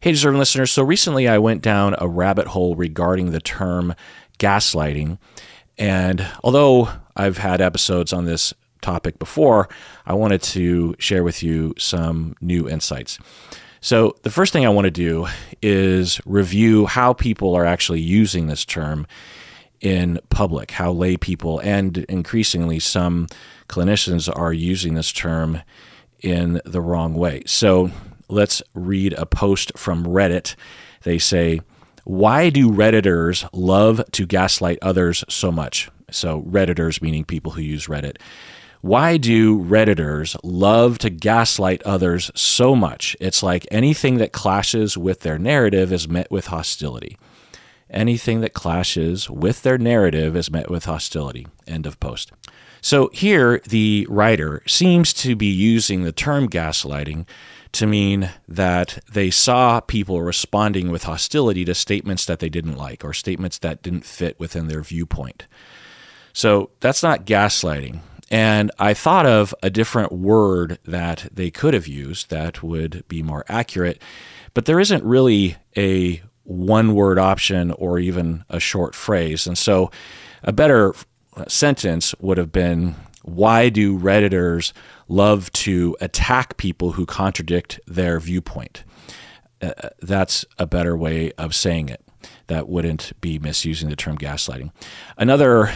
Hey, deserving listeners. So recently I went down a rabbit hole regarding the term gaslighting. And although I've had episodes on this topic before, I wanted to share with you some new insights. So the first thing I want to do is review how people are actually using this term in public, how lay people and increasingly some clinicians are using this term in the wrong way. So let's read a post from Reddit. They say, "Why do Redditors love to gaslight others so much?" So Redditors meaning people who use Reddit. "Why do Redditors love to gaslight others so much? It's like anything that clashes with their narrative is met with hostility." Anything that clashes with their narrative is met with hostility. End of post. So here the writer seems to be using the term gaslighting to mean that they saw people responding with hostility to statements that they didn't like or statements that didn't fit within their viewpoint. So that's not gaslighting. And I thought of a different word that they could have used that would be more accurate, but there isn't really a one-word option or even a short phrase. And so a better sentence would have been, "Why do Redditors love to attack people who contradict their viewpoint?" That's a better way of saying it. That wouldn't be misusing the term gaslighting. Another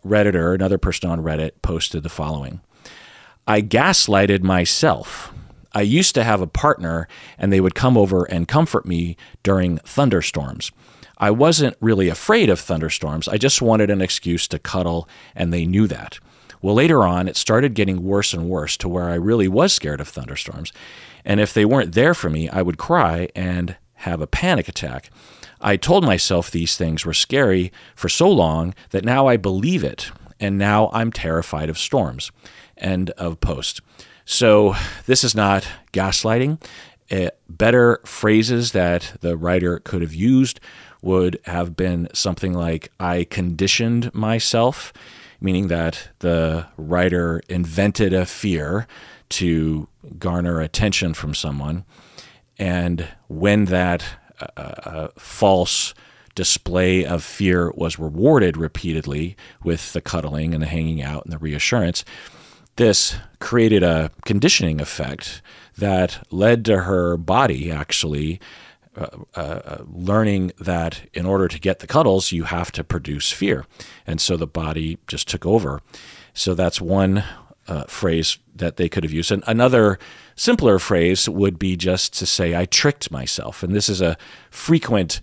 Redditor, another person on Reddit, posted the following: "I gaslighted myself. I used to have a partner and they would come over and comfort me during thunderstorms. I wasn't really afraid of thunderstorms. I just wanted an excuse to cuddle, and they knew that. Well, later on, it started getting worse and worse to where I really was scared of thunderstorms. And if they weren't there for me, I would cry and have a panic attack. I told myself these things were scary for so long that now I believe it, and now I'm terrified of storms." End of post. So this is not gaslighting. Better phrases that the writer could have used would have been something like, "I conditioned myself," meaning that the writer invented a fear to garner attention from someone. And when that false display of fear was rewarded repeatedly with the cuddling and the hanging out and the reassurance, this created a conditioning effect that led to her body actually learning that in order to get the cuddles, you have to produce fear. And so the body just took over. So that's one phrase that they could have used. And another simpler phrase would be just to say, "I tricked myself." And this is a frequent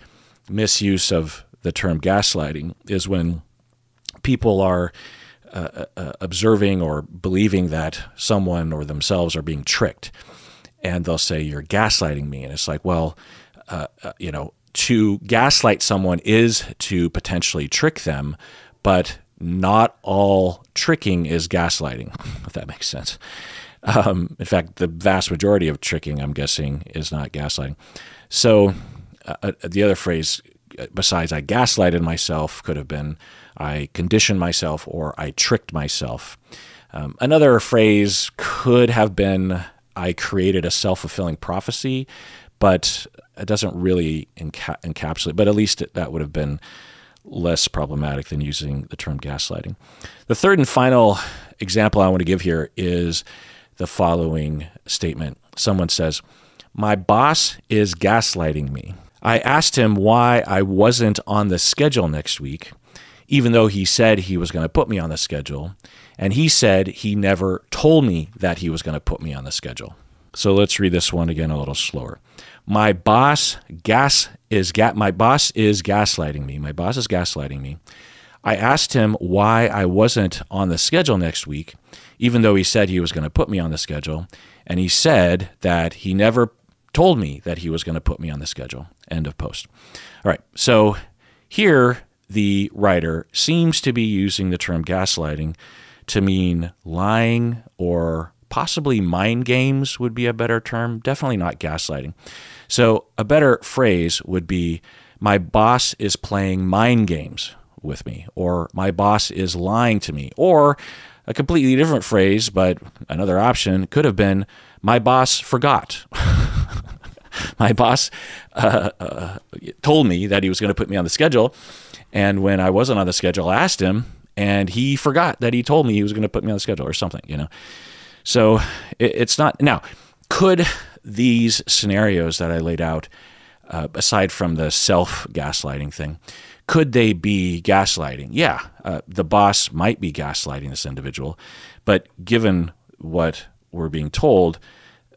misuse of the term gaslighting, is when people are observing or believing that someone or themselves are being tricked. And they'll say, "You're gaslighting me." And it's like, well, to gaslight someone is to potentially trick them, but not all tricking is gaslighting, if that makes sense. In fact, the vast majority of tricking, I'm guessing, is not gaslighting. So the other phrase besides "I gaslighted myself" could have been "I conditioned myself" or "I tricked myself." Another phrase could have been "I created a self-fulfilling prophecy," but it doesn't really encapsulate, but at least that would have been less problematic than using the term gaslighting. The third and final example I want to give here is the following statement. Someone says, "My boss is gaslighting me. I asked him why I wasn't on the schedule next week, even though he said he was going to put me on the schedule, and he said he never told me that he was going to put me on the schedule." So let's read this one again a little slower. My boss is gaslighting me. My boss is gaslighting me. I asked him why I wasn't on the schedule next week, even though he said he was going to put me on the schedule, and he said that he never told me that he was going to put me on the schedule. End of post. All right, so here the writer seems to be using the term gaslighting to mean lying, or possibly mind games would be a better term. Definitely not gaslighting. So a better phrase would be, "My boss is playing mind games with me," or "My boss is lying to me," or a completely different phrase, but another option could have been, "My boss forgot." my boss told me that he was going to put me on the schedule. And when I wasn't on the schedule, I asked him, and he forgot that he told me he was going to put me on the schedule or something, you know. So it's not. Now, could these scenarios that I laid out, aside from the self-gaslighting thing, could they be gaslighting? Yeah, the boss might be gaslighting this individual, but given what we're being told,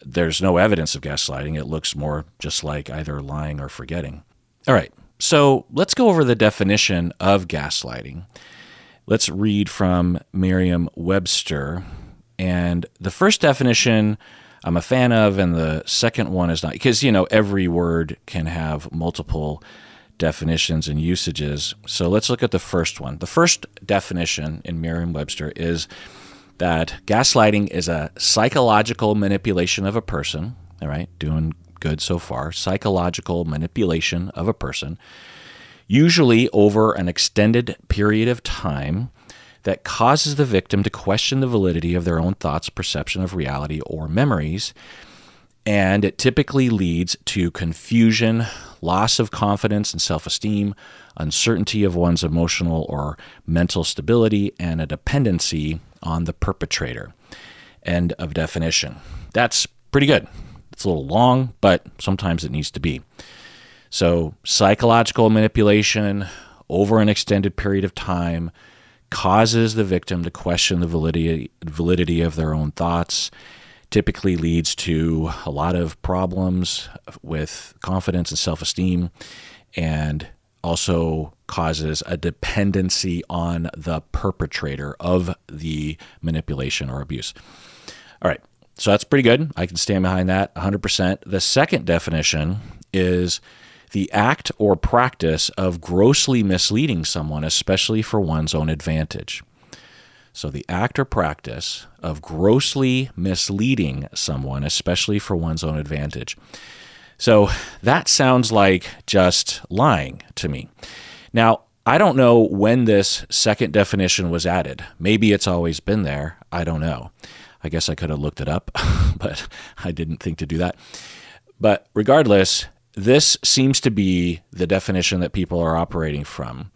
there's no evidence of gaslighting. It looks more just like either lying or forgetting. All right, so let's go over the definition of gaslighting. Let's read from Merriam-Webster. And the first definition I'm a fan of, and the second one is not, because, you know, every word can have multiple definitions and usages. So let's look at the first one. The first definition in Merriam-Webster is that gaslighting is a psychological manipulation of a person. All right, doing good so far. Psychological manipulation of a person, usually over an extended period of time, that causes the victim to question the validity of their own thoughts, perception of reality, or memories. And it typically leads to confusion, loss of confidence and self-esteem, uncertainty of one's emotional or mental stability, and a dependency on the perpetrator. End of definition. That's pretty good. It's a little long, but sometimes it needs to be. So, psychological manipulation over an extended period of time causes the victim to question the validity of their own thoughts, typically leads to a lot of problems with confidence and self-esteem, and also causes a dependency on the perpetrator of the manipulation or abuse. All right, so that's pretty good. I can stand behind that 100%. The second definition is the act or practice of grossly misleading someone, especially for one's own advantage. So the act or practice of grossly misleading someone, especially for one's own advantage. So that sounds like just lying to me. Now, I don't know when this second definition was added. Maybe it's always been there. I don't know. I guess I could have looked it up, but I didn't think to do that. But regardless, this seems to be the definition that people are operating from.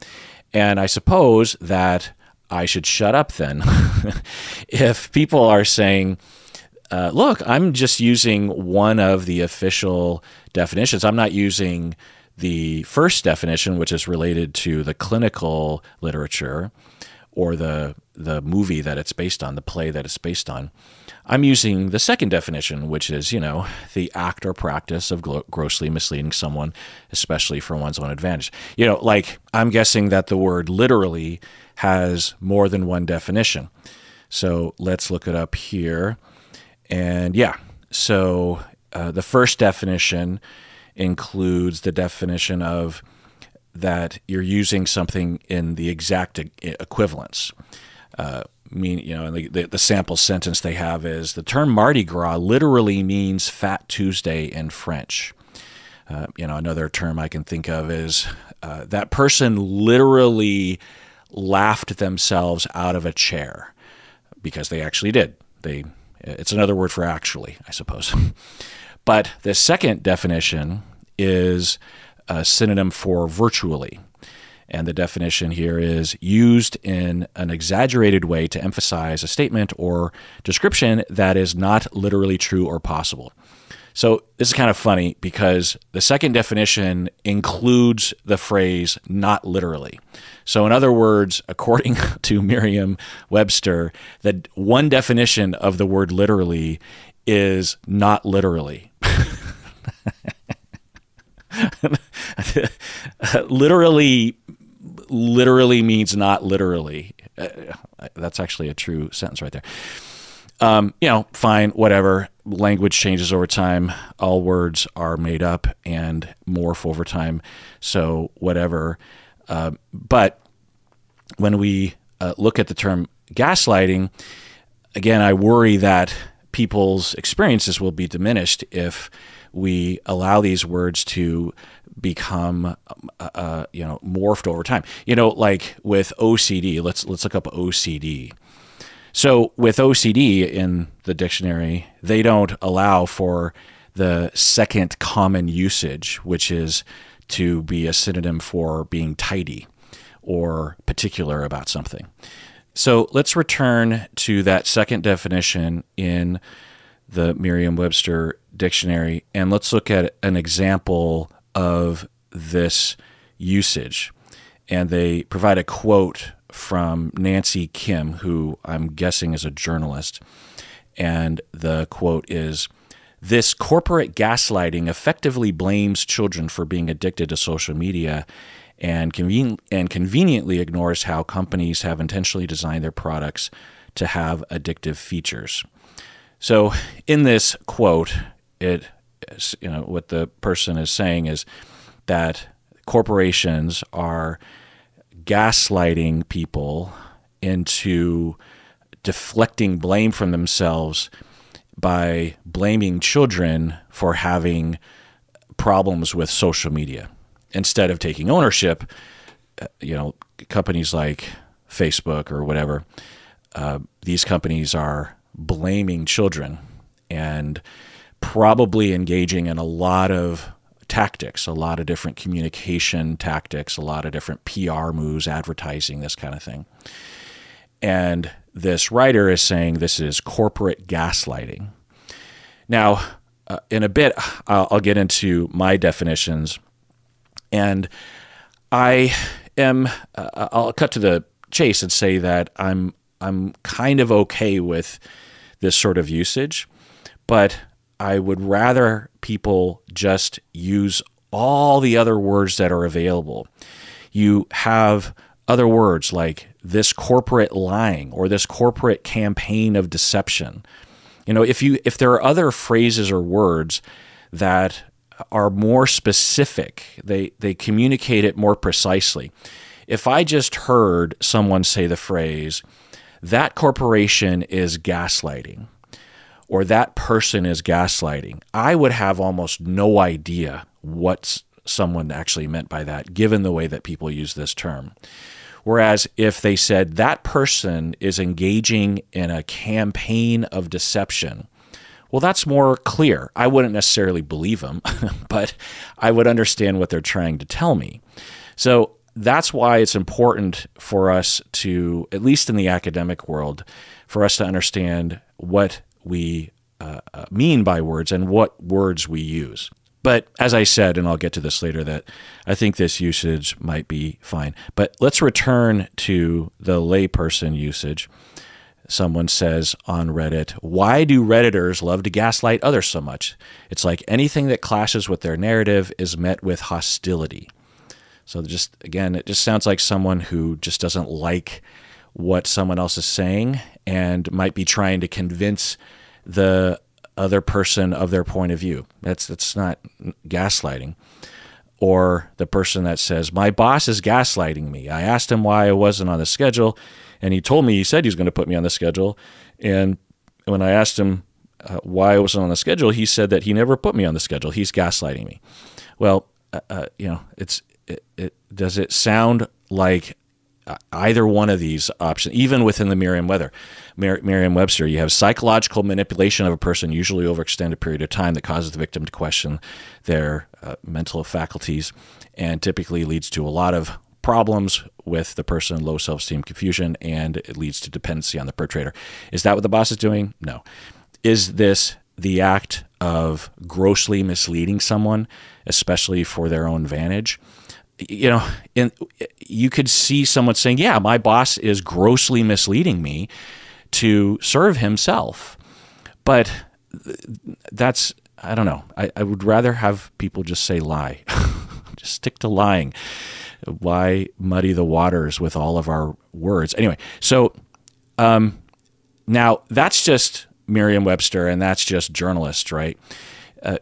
And I suppose that I should shut up then. If people are saying, look, I'm just using one of the official definitions. I'm not using the first definition, which is related to the clinical literature or the movie that it's based on, the play that it's based on. I'm using the second definition, which is, you know, the act or practice of grossly misleading someone, especially for one's own advantage. You know, like, I'm guessing that the word literally has more than one definition. So let's look it up here. And yeah, so the first definition includes the definition of that you're using something in the exact equivalence. The sample sentence they have is, the term Mardi Gras literally means Fat Tuesday in French. Another term I can think of is that person literally laughed themselves out of a chair, because they actually did. It's another word for actually, I suppose. But the second definition is a synonym for virtually. And the definition here is used in an exaggerated way to emphasize a statement or description that is not literally true or possible. So this is kind of funny, because the second definition includes the phrase not literally. So in other words, according to Merriam-Webster, the one definition of the word literally is not literally. Literally means not literally. That's actually a true sentence right there. Fine, whatever. Language changes over time. All words are made up and morph over time. So whatever. But when we look at the term gaslighting, again, I worry that people's experiences will be diminished if we allow these words to become, morphed over time. Like with OCD, let's look up OCD. So with OCD in the dictionary, they don't allow for the second common usage, which is to be a synonym for being tidy or particular about something. So let's return to that second definition in the Merriam-Webster dictionary, and let's look at an example of this usage. And they provide a quote from Nancy Kim, who I'm guessing is a journalist. And the quote is, "This corporate gaslighting effectively blames children for being addicted to social media and conveniently ignores how companies have intentionally designed their products to have addictive features." So in this quote, what the person is saying is that corporations are gaslighting people into deflecting blame from themselves by blaming children for having problems with social media. Instead of taking ownership, companies like Facebook or whatever, these companies are blaming children and probably engaging in a lot of tactics, a lot of different communication tactics, a lot of different PR moves, advertising, this kind of thing. And this writer is saying this is corporate gaslighting. Now, in a bit, I'll get into my definitions, and I'll cut to the chase and say that I'm kind of okay with this sort of usage, but I would rather people just use all the other words that are available. You have other words like this corporate lying or this corporate campaign of deception. If there are other phrases or words that are more specific, they communicate it more precisely. If I just heard someone say the phrase, that corporation is gaslighting, or that person is gaslighting, I would have almost no idea what someone actually meant by that, given the way that people use this term. Whereas if they said that person is engaging in a campaign of deception, well, that's more clear. I wouldn't necessarily believe them, but I would understand what they're trying to tell me. So that's why it's important for us to, at least in the academic world, for us to understand what we mean by words and what words we use. But as I said, and I'll get to this later, that I think this usage might be fine. But let's return to the layperson usage. Someone says on Reddit, "Why do Redditors love to gaslight others so much? It's like anything that clashes with their narrative is met with hostility." So again, it just sounds like someone who just doesn't like what someone else is saying and might be trying to convince the other person of their point of view. That's not gaslighting. Or the person that says, "My boss is gaslighting me. I asked him why I wasn't on the schedule, and he told me he said he was going to put me on the schedule. And when I asked him why I wasn't on the schedule, he said that he never put me on the schedule. He's gaslighting me." Well, does it sound like either one of these options, even within the Merriam-Webster, you have psychological manipulation of a person, usually over an extended period of time, that causes the victim to question their mental faculties and typically leads to a lot of problems with the person, low self-esteem, confusion, and it leads to dependency on the perpetrator. Is that what the boss is doing? No. Is this the act of grossly misleading someone, especially for their own advantage? You could see someone saying, "Yeah, my boss is grossly misleading me to serve himself." But I don't know. I would rather have people just say lie. Just stick to lying. Why muddy the waters with all of our words? Anyway, so now that's just Merriam-Webster and that's just journalists, right?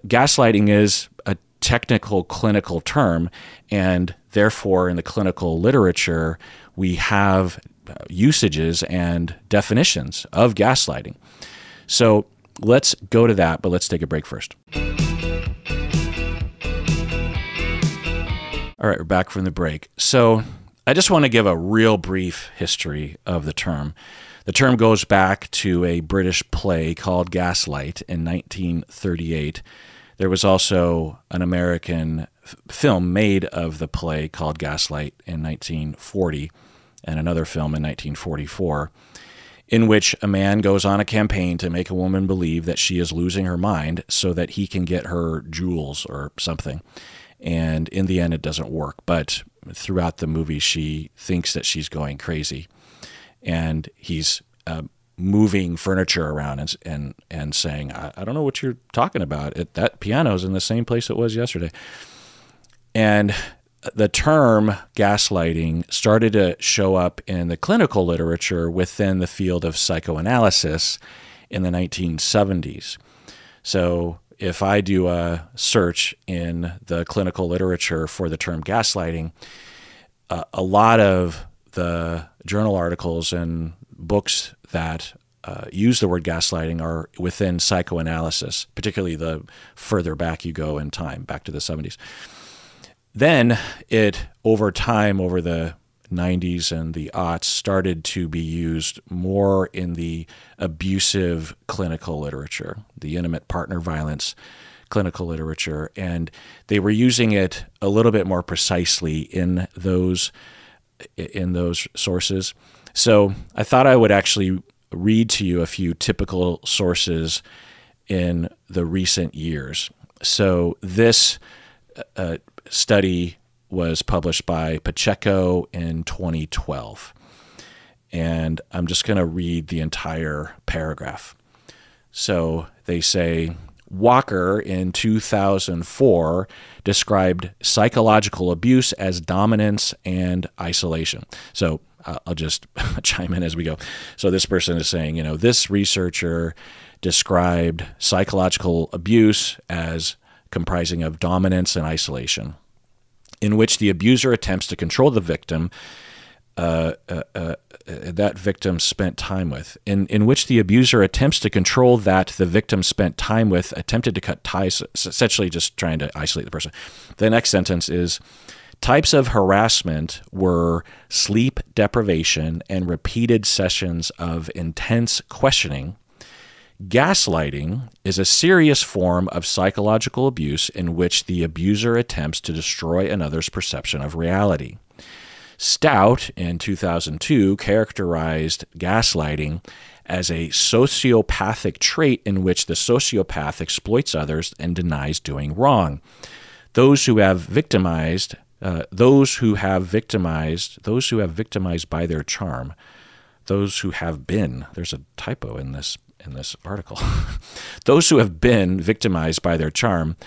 Gaslighting is a technical clinical term, and therefore in the clinical literature we have usages and definitions of gaslighting. So let's go to that, but let's take a break first. All right, we're back from the break. So I just want to give a real brief history of the term. The term goes back to a British play called Gaslight in 1938 There was also an American film made of the play called Gaslight in 1940, and another film in 1944, in which a man goes on a campaign to make a woman believe that she is losing her mind so that he can get her jewels or something. And in the end, it doesn't work. But throughout the movie, she thinks that she's going crazy. And he's moving furniture around and saying, I don't know what you're talking about. That piano's in the same place it was yesterday. And the term gaslighting started to show up in the clinical literature within the field of psychoanalysis in the 1970s. So if I do a search in the clinical literature for the term gaslighting, a lot of the journal articles and books that use the word gaslighting are within psychoanalysis, particularly the further back you go in time, back to the 70s. Then it, over time, over the 90s and the aughts, started to be used more in the abusive clinical literature, the intimate partner violence clinical literature, and they were using it a little bit more precisely in those sources. So I thought I would actually read to you a few typical sources in the recent years. So this study was published by Pacheco in 2012. And I'm just going to read the entire paragraph. So they say, Walker in 2004 described psychological abuse as dominance and isolation. So I'll just chime in as we go. So this person is saying, this researcher described psychological abuse as comprising of dominance and isolation, in which the abuser attempts to control the victim that victim spent time with, in which the abuser attempts to control that the victim spent time with, attempted to cut ties, essentially just trying to isolate the person. The next sentence is, types of harassment were sleep deprivation and repeated sessions of intense questioning. Gaslighting is a serious form of psychological abuse in which the abuser attempts to destroy another's perception of reality. Stout, in 2002, characterized gaslighting as a sociopathic trait in which the sociopath exploits others and denies doing wrong. Those who have victimized by their charm, those who have been, there's a typo in this article, those who have been victimized by their charm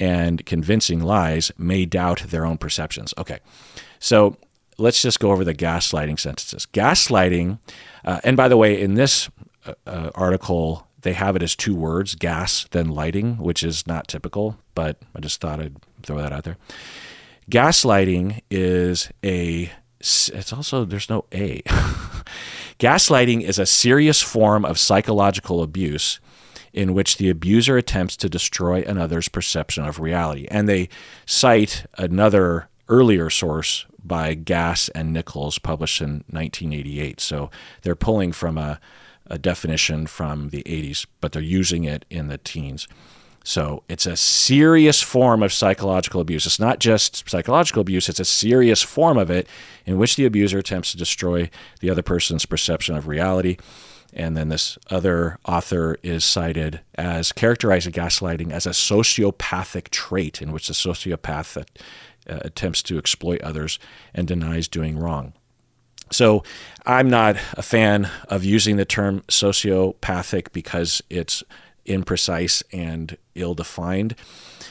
and convincing lies may doubt their own perceptions. Okay, so let's just go over the gaslighting sentences. Gaslighting, and by the way, in this article, they have it as two words, gas, then lighting, which is not typical, but I just thought I'd throw that out there. Gaslighting is it's also, there's no A. Gaslighting is a serious form of psychological abuse in which the abuser attempts to destroy another's perception of reality. And they cite another earlier source by Gass and Nichols, published in 1988. So they're pulling from a definition from the 80s, but they're using it in the teens. So it's a serious form of psychological abuse. It's not just psychological abuse, it's a serious form of it in which the abuser attempts to destroy the other person's perception of reality. And then this other author is cited as characterizing gaslighting as a sociopathic trait in which the sociopath attempts to exploit others and denies doing wrong. So I'm not a fan of using the term sociopathic because it's imprecise and ill-defined.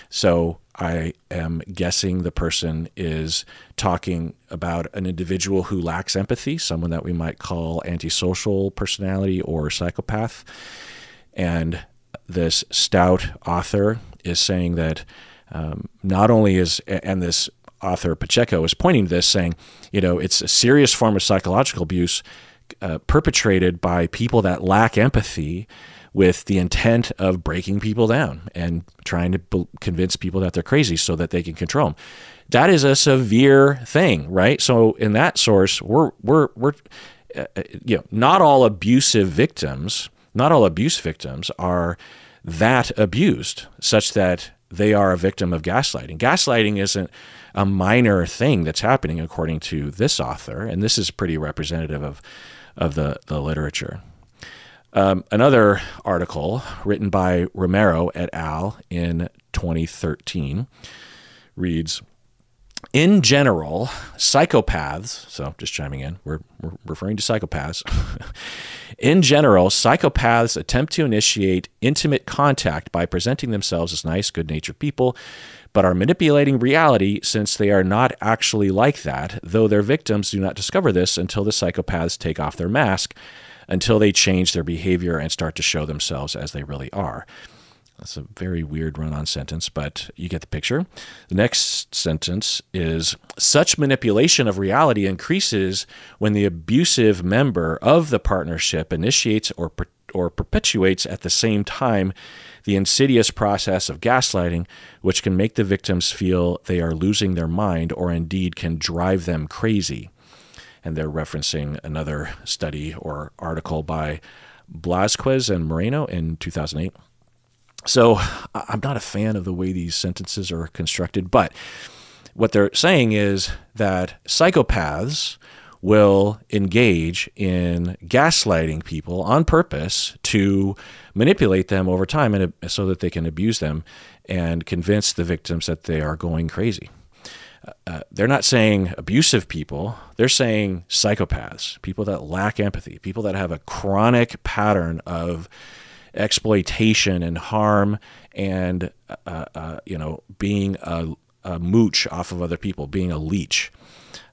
So I am guessing the person is talking about an individual who lacks empathy, someone that we might call antisocial personality or psychopath. And this Stout author is saying that not only is, and this author Pacheco is pointing to this, saying, it's a serious form of psychological abuse perpetrated by people that lack empathy with the intent of breaking people down and trying to convince people that they're crazy so that they can control them. That is a severe thing, right? So in that source, we're not all abuse victims are that abused, such that they are a victim of gaslighting. Gaslighting isn't a minor thing that's happening, according to this author, and this is pretty representative of the literature. Another article written by Romero et al. In 2013 reads, in general, psychopaths, so just chiming in, we're referring to psychopaths. In general, psychopaths attempt to initiate intimate contact by presenting themselves as nice, good-natured people, but are manipulating reality since they are not actually like that, though their victims do not discover this until the psychopaths take off their mask, until they change their behavior and start to show themselves as they really are. That's a very weird run-on sentence, but you get the picture. The next sentence is, such manipulation of reality increases when the abusive member of the partnership initiates or perpetuates at the same time the insidious process of gaslighting, which can make the victims feel they are losing their mind or indeed can drive them crazy. And they're referencing another study or article by Blazquez and Moreno in 2008. So I'm not a fan of the way these sentences are constructed, but what they're saying is that psychopaths will engage in gaslighting people on purpose to manipulate them over time and so that they can abuse them and convince the victims that they are going crazy. They're not saying abusive people. They're saying psychopaths, people that lack empathy, people that have a chronic pattern of exploitation and harm and, being a mooch off of other people, being a leech,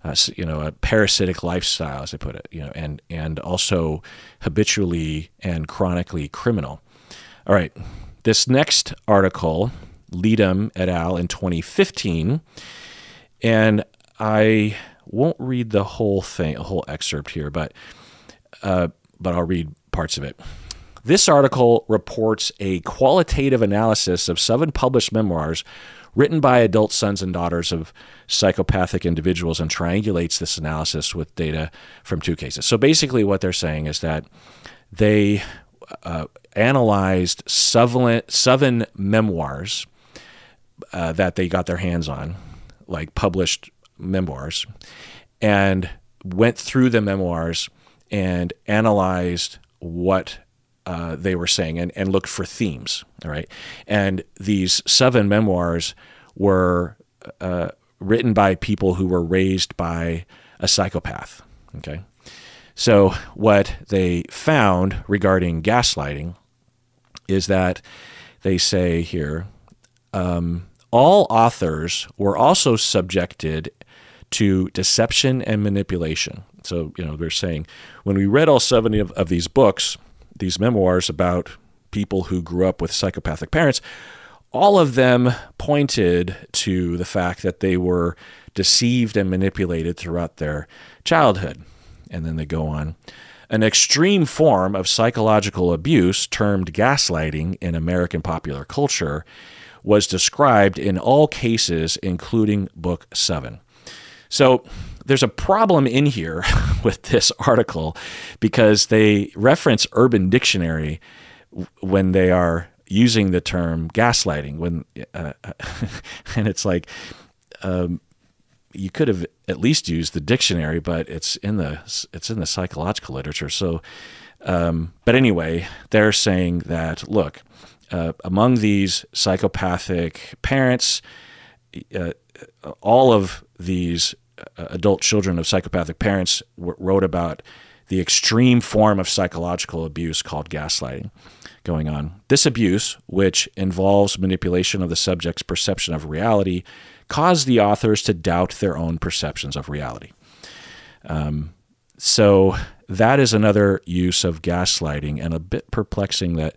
a parasitic lifestyle, as they put it, and also habitually and chronically criminal. All right. This next article, Leadham et al. In 2015, and I won't read the whole thing, a whole excerpt here, but I'll read parts of it. This article reports a qualitative analysis of 7 published memoirs written by adult sons and daughters of psychopathic individuals and triangulates this analysis with data from 2 cases. So basically what they're saying is that they analyzed 7 memoirs that they got their hands on, like published memoirs, and went through the memoirs and analyzed what they were saying and looked for themes. All right. And these 7 memoirs were written by people who were raised by a psychopath. Okay. So what they found regarding gaslighting is that they say here, all authors were also subjected to deception and manipulation. So, they're saying when we read all 7 of these books, these memoirs about people who grew up with psychopathic parents, all of them pointed to the fact that they were deceived and manipulated throughout their childhood. And then they go on. An extreme form of psychological abuse termed gaslighting in American popular culture was described in all cases, including Book 7. So there's a problem in here with this article because they reference Urban Dictionary when they are using the term gaslighting. And it's like you could have at least used the dictionary, but it's in the psychological literature. So, but anyway, they're saying that look, among these psychopathic parents, all of these adult children of psychopathic parents wrote about the extreme form of psychological abuse called gaslighting going on. This abuse, which involves manipulation of the subject's perception of reality, caused the authors to doubt their own perceptions of reality. So that is another use of gaslighting, and a bit perplexing that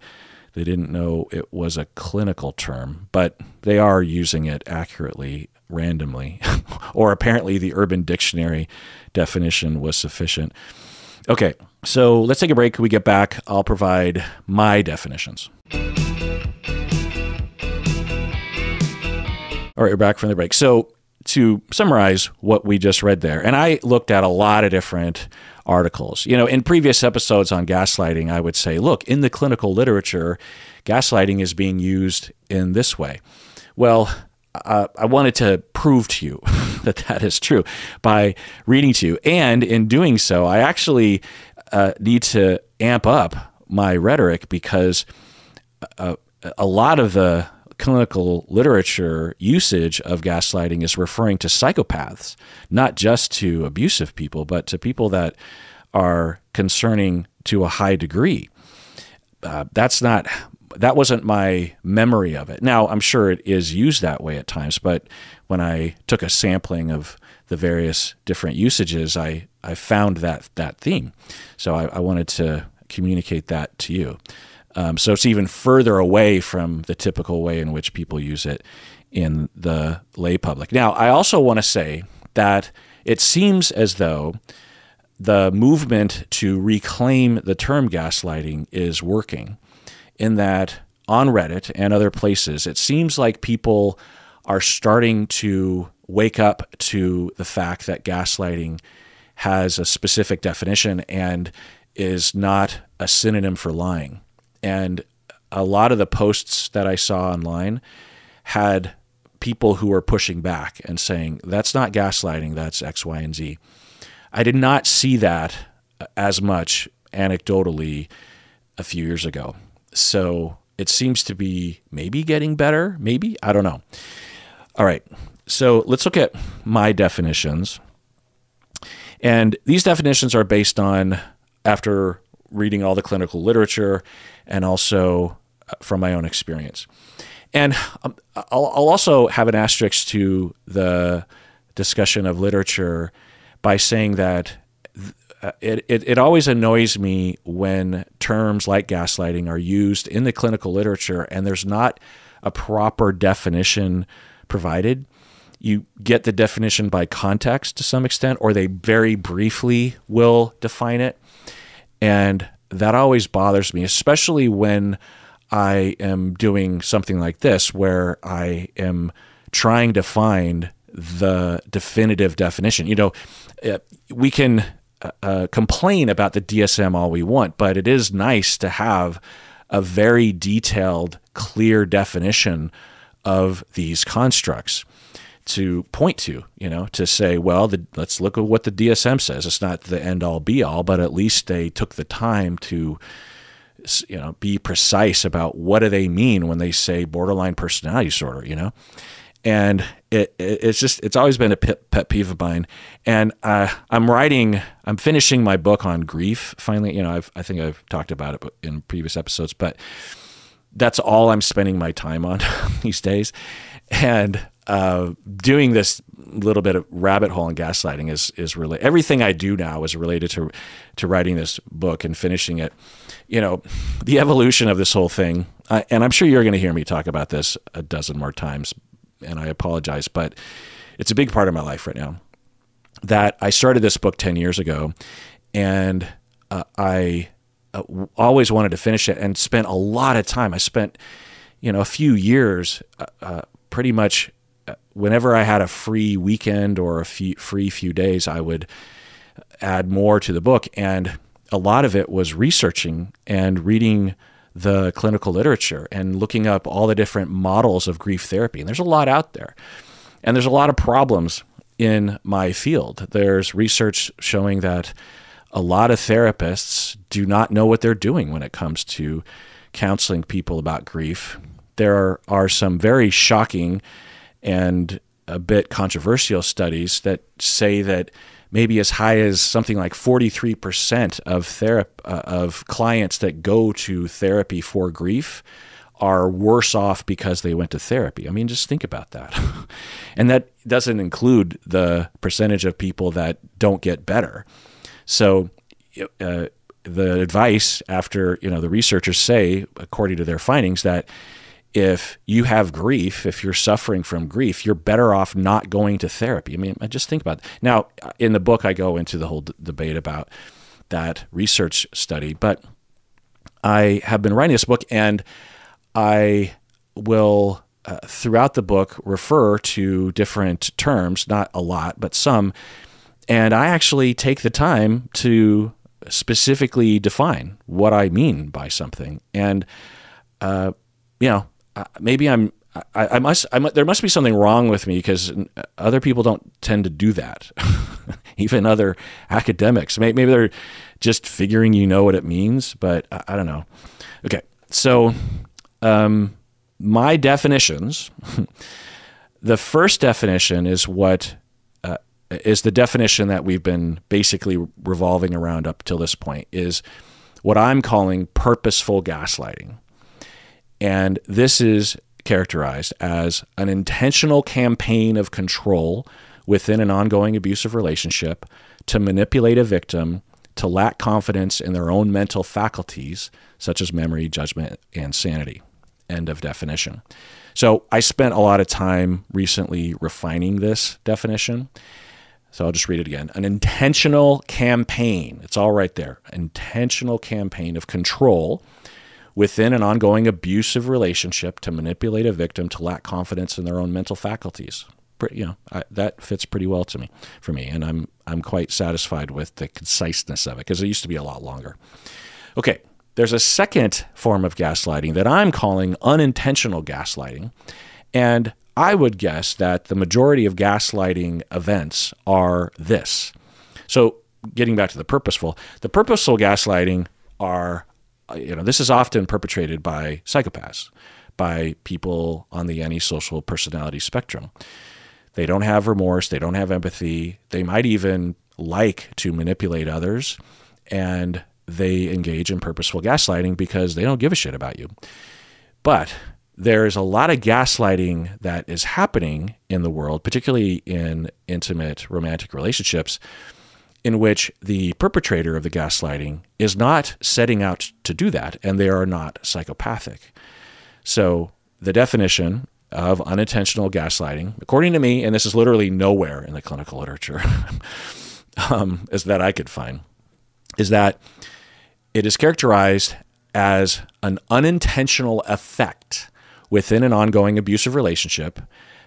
they didn't know it was a clinical term, but they are using it accurately randomly, or apparently the Urban Dictionary definition was sufficient. Okay, so let's take a break. When we get back, I'll provide my definitions. All right, we're back from the break. So to summarize what we just read there, and I looked at a lot of different articles. In previous episodes on gaslighting, I would say, look, in the clinical literature, gaslighting is being used in this way. Well, I wanted to prove to you that that is true by reading to you. And in doing so, I actually need to amp up my rhetoric because a lot of the clinical literature usage of gaslighting is referring to psychopaths, not just to abusive people, but to people that are concerning to a high degree. That wasn't my memory of it. Now, I'm sure it is used that way at times, but when I took a sampling of the various different usages, I found that theme. So I wanted to communicate that to you. So it's even further away from the typical way in which people use it in the lay public. Now, I also want to say that it seems as though the movement to reclaim the term gaslighting is working, in that on Reddit and other places, it seems like people are starting to wake up to the fact that gaslighting has a specific definition and is not a synonym for lying. And a lot of the posts that I saw online had people who were pushing back and saying, that's not gaslighting, that's X, Y, and Z. I did not see that as much anecdotally a few years ago. So it seems to be maybe getting better, maybe, I don't know. All right, so let's look at my definitions. And these definitions are based on, after reading all the clinical literature and also from my own experience. And I'll also have an asterisk to the discussion of literature by saying that it always annoys me when terms like gaslighting are used in the clinical literature and there's not a proper definition provided. You get the definition by context to some extent, or they very briefly will define it. And that always bothers me, especially when I am doing something like this, where I am trying to find the definitive definition. You know, we can complain about the DSM all we want, but it is nice to have a very detailed, clear definition of these constructs to point to, you know, to say, well, let's look at what the DSM says. It's not the end all be all, but at least they took the time to, you know, be precise about what do they mean when they say borderline personality disorder, you know? And it's always been a pet peeve of mine. And I'm finishing my book on grief. Finally, you know, I think I've talked about it in previous episodes, but that's all I'm spending my time on these days. And doing this little bit of rabbit hole in gaslighting is really, everything I do now is related to writing this book and finishing it. You know, the evolution of this whole thing, and I'm sure you're going to hear me talk about this a dozen more times, and I apologize, but it's a big part of my life right now. That I started this book 10 years ago, and I always wanted to finish it and spent a lot of time. I spent, you know, a few years pretty much whenever I had a free weekend or a free few days, I would add more to the book. And a lot of it was researching and reading the clinical literature and looking up all the different models of grief therapy. And there's a lot out there. And there's a lot of problems in my field. There's research showing that a lot of therapists do not know what they're doing when it comes to counseling people about grief. There are some very shocking and a bit controversial studies that say that maybe as high as something like 43% of clients that go to therapy for grief are worse off because they went to therapy. I mean, just think about that. And that doesn't include the percentage of people that don't get better. So the advice after, you know, the researchers say, according to their findings, that if you have grief, if you're suffering from grief, you're better off not going to therapy. I mean, just think about it. Now, in the book, I go into the whole debate about that research study, but I have been writing this book, and I will, throughout the book, refer to different terms, not a lot, but some, and I actually take the time to specifically define what I mean by something. And, you know, maybe I'm there must be something wrong with me because other people don't tend to do that. Even other academics, maybe they're just figuring what it means, but I don't know. Okay, so my definitions. The first definition is is the definition that we've been basically revolving around up till this point, is what I'm calling purposeful gaslighting. And this is characterized as an intentional campaign of control within an ongoing abusive relationship to manipulate a victim to lack confidence in their own mental faculties, such as memory, judgment, and sanity. End of definition. So I spent a lot of time recently refining this definition. So I'll just read it again. An intentional campaign, it's all right there, intentional campaign of control within an ongoing abusive relationship to manipulate a victim to lack confidence in their own mental faculties. That fits pretty well for me, and I'm quite satisfied with the conciseness of it because it used to be a lot longer. Okay, there's a second form of gaslighting that I'm calling unintentional gaslighting, and I would guess that the majority of gaslighting events are this. So getting back to the purposeful gaslighting are, this is often perpetrated by psychopaths, by people on the antisocial personality spectrum. They don't have remorse. They don't have empathy. They might even like to manipulate others, and they engage in purposeful gaslighting because they don't give a shit about you. But there's a lot of gaslighting that is happening in the world, particularly in intimate romantic relationships, in which the perpetrator of the gaslighting is not setting out to do that, and they are not psychopathic. So the definition of unintentional gaslighting, according to me, and this is literally nowhere in the clinical literature, is that I could find, is that it is characterized as an unintentional effect within an ongoing abusive relationship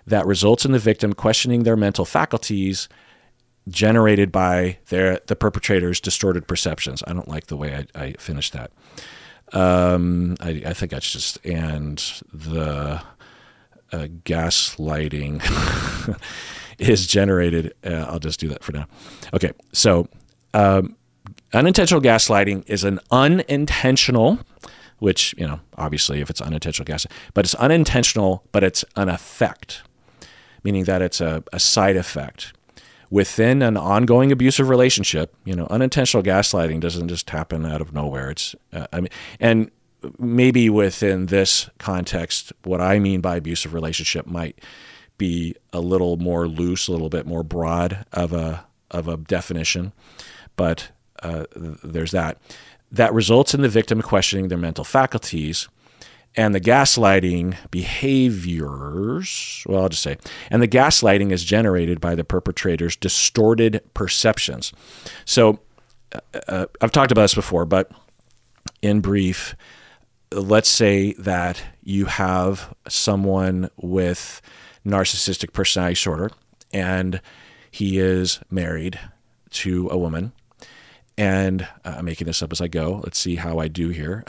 that results in the victim questioning their mental faculties generated by the perpetrator's distorted perceptions. I don't like the way I finished that. I think that's just, and the gaslighting is generated. I'll just do that for now. Okay, so unintentional gaslighting is an unintentional, which, obviously if it's unintentional gaslighting, but it's unintentional, but it's an effect, meaning that it's a side effect within an ongoing abusive relationship. Unintentional gaslighting doesn't just happen out of nowhere. It's, and maybe within this context, what I mean by abusive relationship might be a little more loose, a little bit more broad of a definition, but there's that results in the victim questioning their mental faculties, and the gaslighting behaviors, well, I'll just say, and the gaslighting is generated by the perpetrator's distorted perceptions. So I've talked about this before, but in brief, let's say that you have someone with narcissistic personality disorder, and he is married to a woman. And I'm making this up as I go. Let's see how I do here.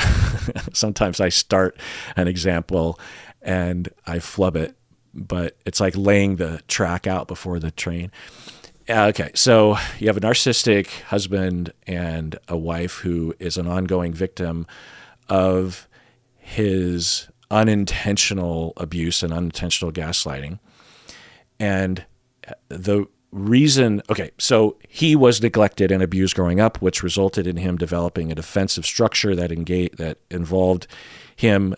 Sometimes I start an example and I flub it, but it's like laying the track out before the train. Okay, so you have a narcissistic husband and a wife who is an ongoing victim of his unintentional abuse and unintentional gaslighting. And the reason, okay, so he was neglected and abused growing up, which resulted in him developing a defensive structure that involved him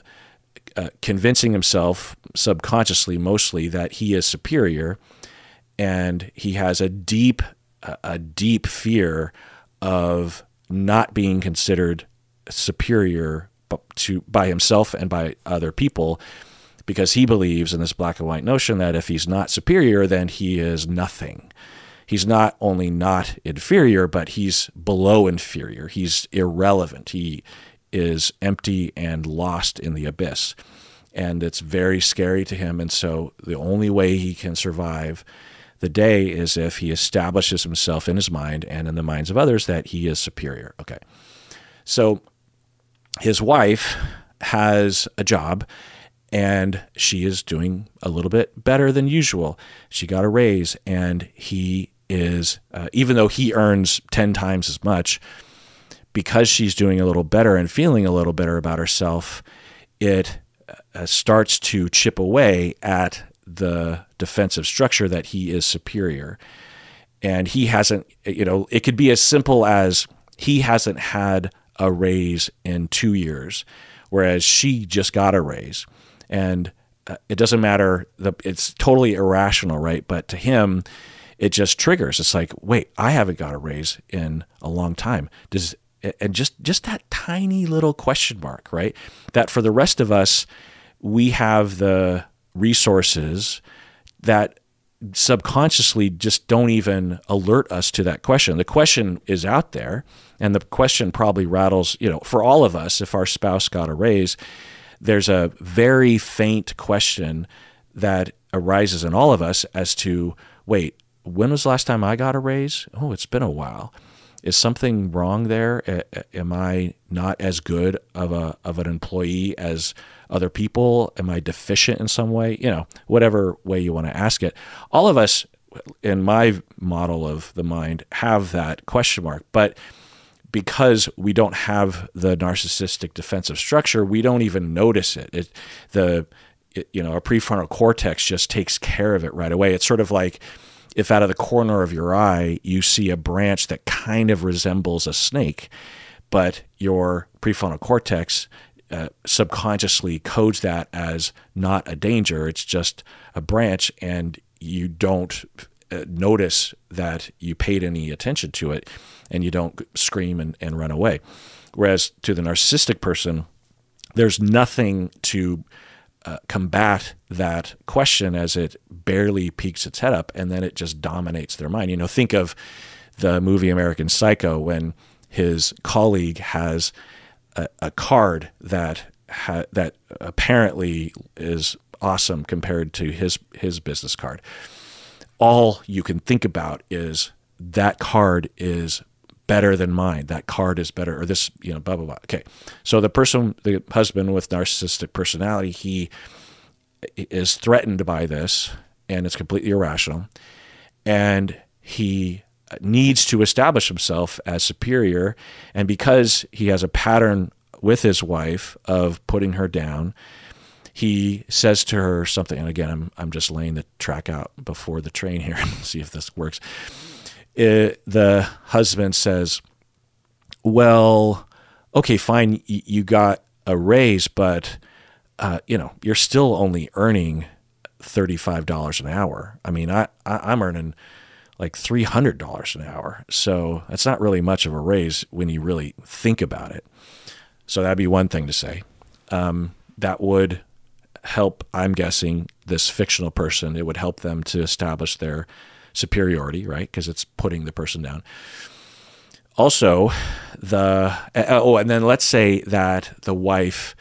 convincing himself subconsciously, mostly, that he is superior, and he has a deep fear of not being considered superior by himself and by other people, because he believes in this black and white notion that if he's not superior, then he is nothing. He's not only not inferior, but he's below inferior. He's irrelevant. He is empty and lost in the abyss. And it's very scary to him. And so the only way he can survive the day is if he establishes himself in his mind and in the minds of others that he is superior. Okay. So his wife has a job, and she is doing a little bit better than usual. She got a raise, and he is, even though he earns 10 times as much, because she's doing a little better and feeling a little better about herself, it starts to chip away at the defensive structure that he is superior. And he hasn't, it could be as simple as he hasn't had a raise in 2 years, whereas she just got a raise. And it doesn't matter, it's totally irrational, right? But to him, it just triggers. It's like, wait, I haven't got a raise in a long time. And just that tiny little question mark, right? That for the rest of us, we have the resources that subconsciously just don't even alert us to that question. The question is out there, and the question probably rattles, for all of us, if our spouse got a raise, there's a very faint question that arises in all of us as to, wait, when was the last time I got a raise? Oh, it's been a while. Is something wrong there? Am I not as good of an employee as other people? Am I deficient in some way? Whatever way you want to ask it. All of us, in my model of the mind, have that question mark. But because we don't have the narcissistic defensive structure, we don't even notice it. Our prefrontal cortex just takes care of it right away. It's sort of like if out of the corner of your eye, you see a branch that kind of resembles a snake, but your prefrontal cortex subconsciously codes that as not a danger. It's just a branch, and you don't notice that you paid any attention to it, and you don't scream and run away. Whereas to the narcissistic person, there's nothing to combat that question as it barely peeks its head up, and then it just dominates their mind. Think of the movie American Psycho, when his colleague has a card that apparently is awesome compared to his business card. All you can think about is that card is better than mine. That card is better, or this, blah, blah, blah. Okay. So the husband with narcissistic personality, he is threatened by this, and it's completely irrational. And he needs to establish himself as superior. And because he has a pattern with his wife of putting her down, he says to her something, and again, I'm just laying the track out before the train here and see if this works. The husband says, well, okay, fine, you got a raise, but you're still only earning $35 an hour. I mean, I'm earning like $300 an hour, so that's not really much of a raise when you really think about it. So that'd be one thing to say. That would help, I'm guessing, this fictional person. It would help them to establish their superiority, right? Because it's putting the person down. Also, and then let's say that the wife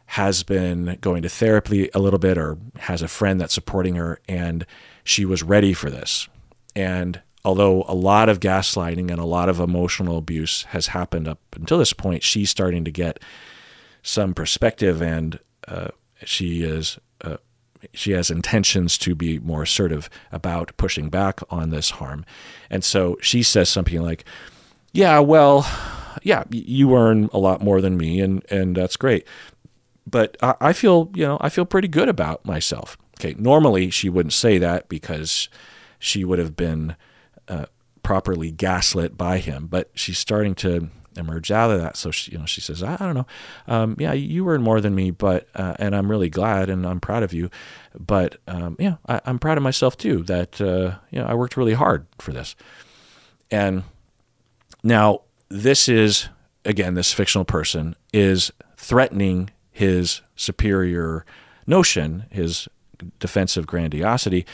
has been going to therapy a little bit, or has a friend that's supporting her, and she was ready for this. And although a lot of gaslighting and a lot of emotional abuse has happened up until this point, she's starting to get some perspective, and she has intentions to be more assertive about pushing back on this harm. And so she says something like, yeah, well, yeah, you earn a lot more than me, and that's great. But I feel pretty good about myself. Okay, normally she wouldn't say that because she would have been properly gaslit by him, but she's starting to emerge out of that. So she says, I don't know, yeah, you earn more than me, but and I'm really glad and I'm proud of you, but I'm proud of myself too, that I worked really hard for this. And now this is, again, this fictional person is threatening his superior notion, his defensive grandiosity.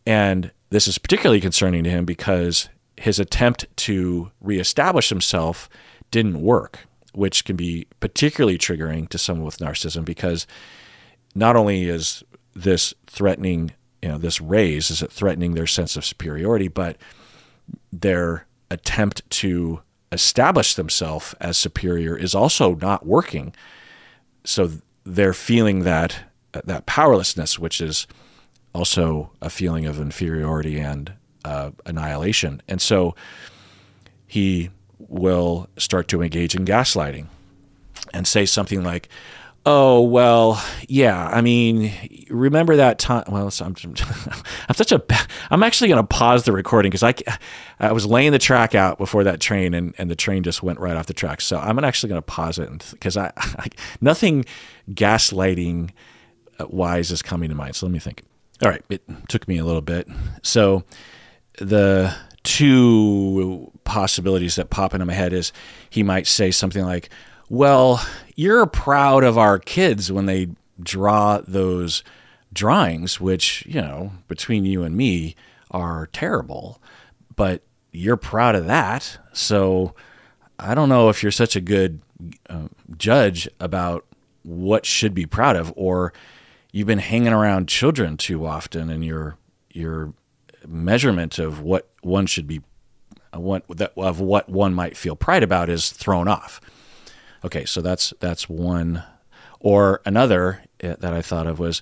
And this is particularly concerning to him because his attempt to reestablish himself didn't work, which can be particularly triggering to someone with narcissism, because not only is this threatening, this raise, is it threatening their sense of superiority, but their attempt to establish themselves as superior is also not working. So they're feeling that powerlessness, which is also a feeling of inferiority and annihilation. And so he will start to engage in gaslighting and say something like, oh, well, yeah, I mean, remember that time? Well, I'm actually going to pause the recording because I was laying the track out before that train, and the train just went right off the track. So I'm actually going to pause it because nothing gaslighting wise is coming to mind. So let me think. All right, it took me a little bit. So the two possibilities that pop into my head is he might say something like, well, you're proud of our kids when they draw those drawings, which, between you and me are terrible, but you're proud of that. So I don't know if you're such a good judge about what should be proud of, or you've been hanging around children too often, and your measurement of what one should be, of what one might feel pride about is thrown off. Okay, so that's one. Or another that I thought of was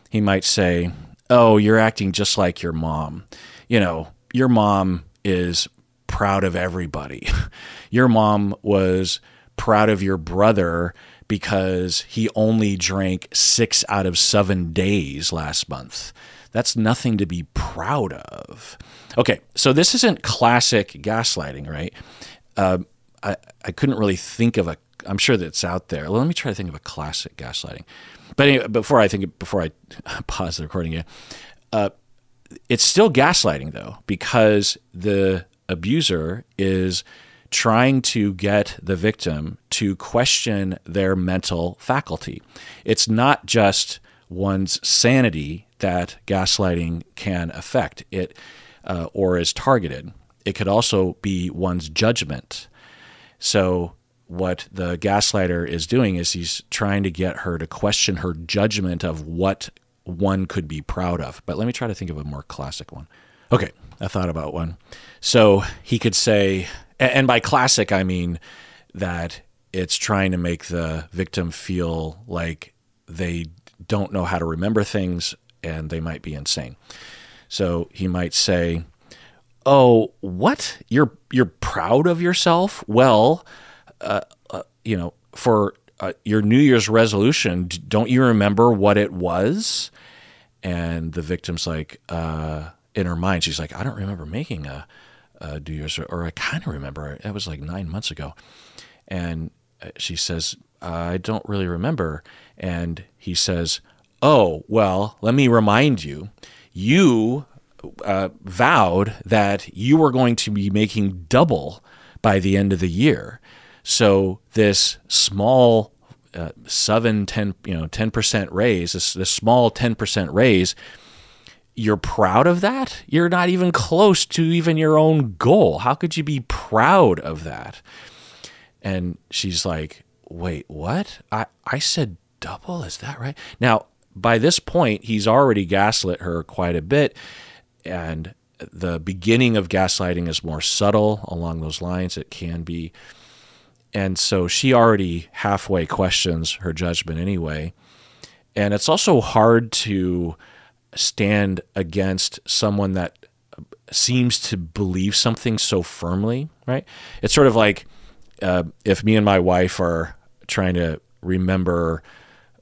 he might say, oh, you're acting just like your mom. Your mom is proud of everybody. Your mom was proud of your brother because he only drank 6 out of 7 days last month. That's nothing to be proud of. Okay, so this isn't classic gaslighting, right? I couldn't really think of I'm sure that it's out there. Let me try to think of a classic gaslighting. But anyway, before I pause the recording again, it's still gaslighting though, because the abuser is trying to get the victim to question their mental faculty. It's not just one's sanity that gaslighting can affect it, or is targeted. It could also be one's judgment. So what the gaslighter is doing is he's trying to get her to question her judgment of what one could be proud of. But let me try to think of a more classic one. Okay, I thought about one. So he could say, and by classic, I mean that it's trying to make the victim feel like they don't know how to remember things and they might be insane. So he might say, oh, what? You're proud of yourself? Well, for your New Year's resolution, don't you remember what it was? And the victim's like, in her mind, she's like, I don't remember making a New Year's, or I kind of remember it. It was like 9 months ago. And she says, I don't really remember. And he says, oh, well, let me remind you, you vowed that you were going to be making double by the end of the year. So this small 10% raise, this small 10% raise, you're proud of that? You're not even close to even your own goal. How could you be proud of that? And she's like, wait, what? I said double? Is that right? Now, by this point, he's already gaslit her quite a bit. And the beginning of gaslighting is more subtle along those lines. It can be. And so she already halfway questions her judgment anyway. And it's also hard to stand against someone that seems to believe something so firmly, right? It's sort of like if me and my wife are trying to remember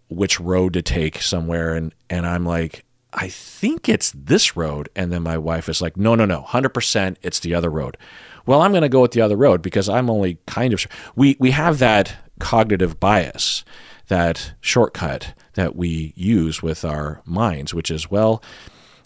which road to take somewhere, and I'm like, I think it's this road. And then my wife is like, no, 100% it's the other road. Well, I'm going to go with the other road because I'm only kind of sure. We have that cognitive bias, that shortcut that we use with our minds, which is, well,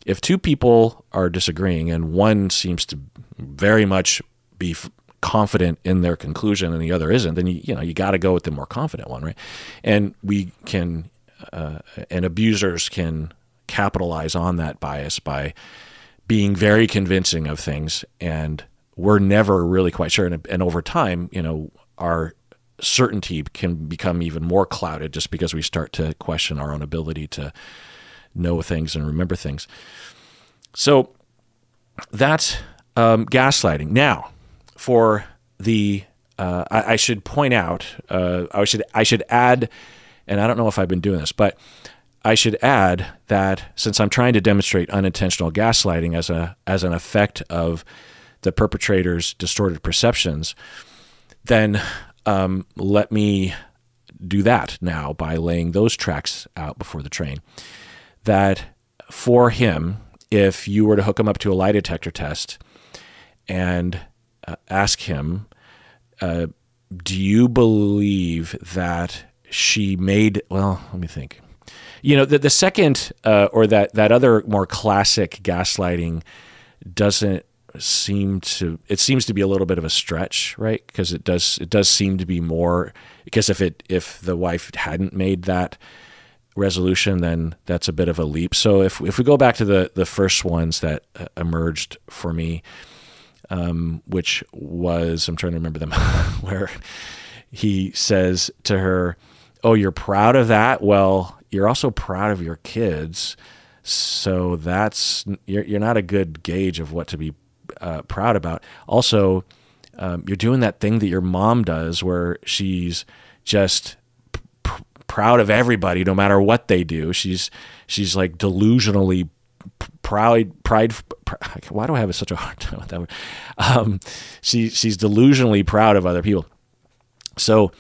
if two people are disagreeing and one seems to very much be confident in their conclusion and the other isn't, then you got to go with the more confident one, right? And we can, and abusers can capitalize on that bias by being very convincing of things, and we're never really quite sure. And over time, our certainty can become even more clouded just because we start to question our own ability to know things and remember things. So that's gaslighting. Now, for the I should point out, I should add and I don't know if I've been doing this, but I should add that since I'm trying to demonstrate unintentional gaslighting as an effect of the perpetrator's distorted perceptions, then let me do that now by laying those tracks out before the train. That for him, if you were to hook him up to a lie detector test and ask him, do you believe that she made, well, let me think. You know, the second, or that other more classic gaslighting doesn't seem to, it seems to be a little bit of a stretch, right? Because it does seem to be more, because if the wife hadn't made that resolution, then that's a bit of a leap. So if we go back to the first ones that emerged for me, which was, I'm trying to remember them, where he says to her, oh, you're proud of that? Well, you're also proud of your kids. So you're not a good gauge of what to be proud about. Also, you're doing that thing that your mom does where she's just proud of everybody, no matter what they do. She's like delusionally proud. Why do I have such a hard time with that word? She's delusionally proud of other people. So,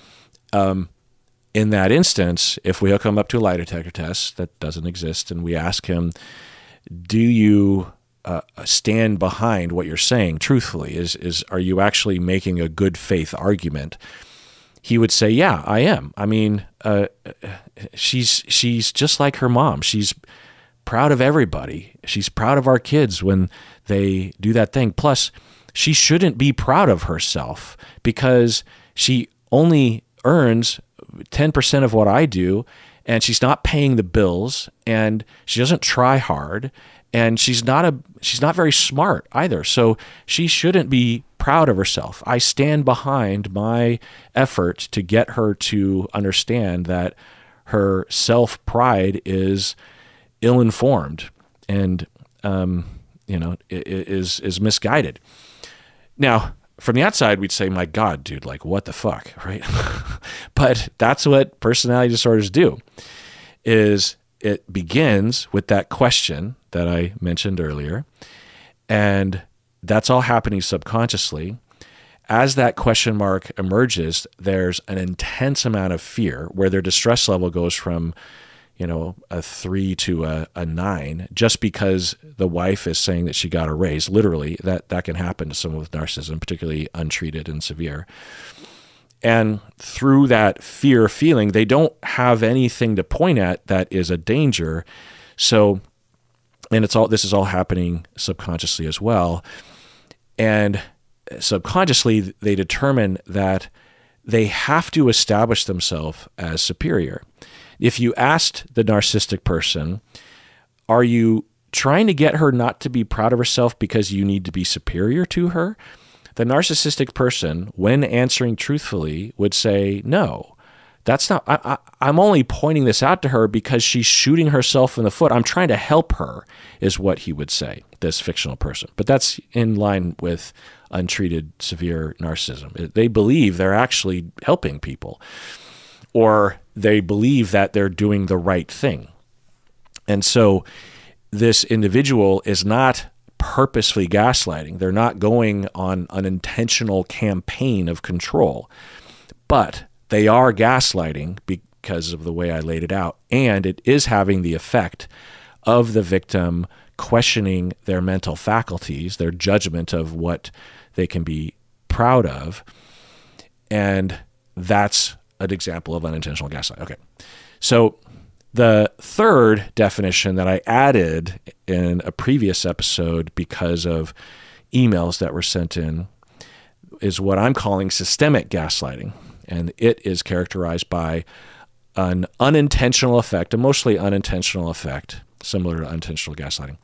in that instance, if we hook him up to a lie detector test that doesn't exist, and we ask him, do you stand behind what you're saying truthfully? Are you actually making a good faith argument? He would say, yeah, I am. I mean, she's just like her mom. She's proud of everybody. She's proud of our kids when they do that thing. Plus, she shouldn't be proud of herself because she only earns 10% of what I do, and she's not paying the bills, and she doesn't try hard, and she's not very smart either. So she shouldn't be proud of herself. I stand behind my effort to get her to understand that her self-pride is ill-informed and is misguided. Now, from the outside, we'd say, my God, dude, like, what the fuck, right? But that's what personality disorders do, is it begins with that question that I mentioned earlier, and that's all happening subconsciously. As that question mark emerges, there's an intense amount of fear where their distress level goes from, a 3 to a 9, just because the wife is saying that she got a raise. Literally, that can happen to someone with narcissism, particularly untreated and severe. And through that fear feeling, they don't have anything to point at that is a danger. So, and this is all happening subconsciously as well. And subconsciously, they determine that they have to establish themselves as superior. If you asked the narcissistic person, are you trying to get her not to be proud of herself because you need to be superior to her? The narcissistic person, when answering truthfully, would say, no, that's not, I'm only pointing this out to her because she's shooting herself in the foot. I'm trying to help her, is what he would say, this fictional person. But that's in line with untreated severe narcissism. They believe they're actually helping people, or they believe that they're doing the right thing. And so this individual is not purposefully gaslighting. They're not going on an intentional campaign of control, but they are gaslighting because of the way I laid it out. And it is having the effect of the victim questioning their mental faculties, their judgment of what they can be proud of. And that's an example of unintentional gaslighting. Okay. So the third definition that I added in a previous episode because of emails that were sent in is what I'm calling systemic gaslighting. And it is characterized by an unintentional effect, a mostly unintentional effect, similar to unintentional gaslighting.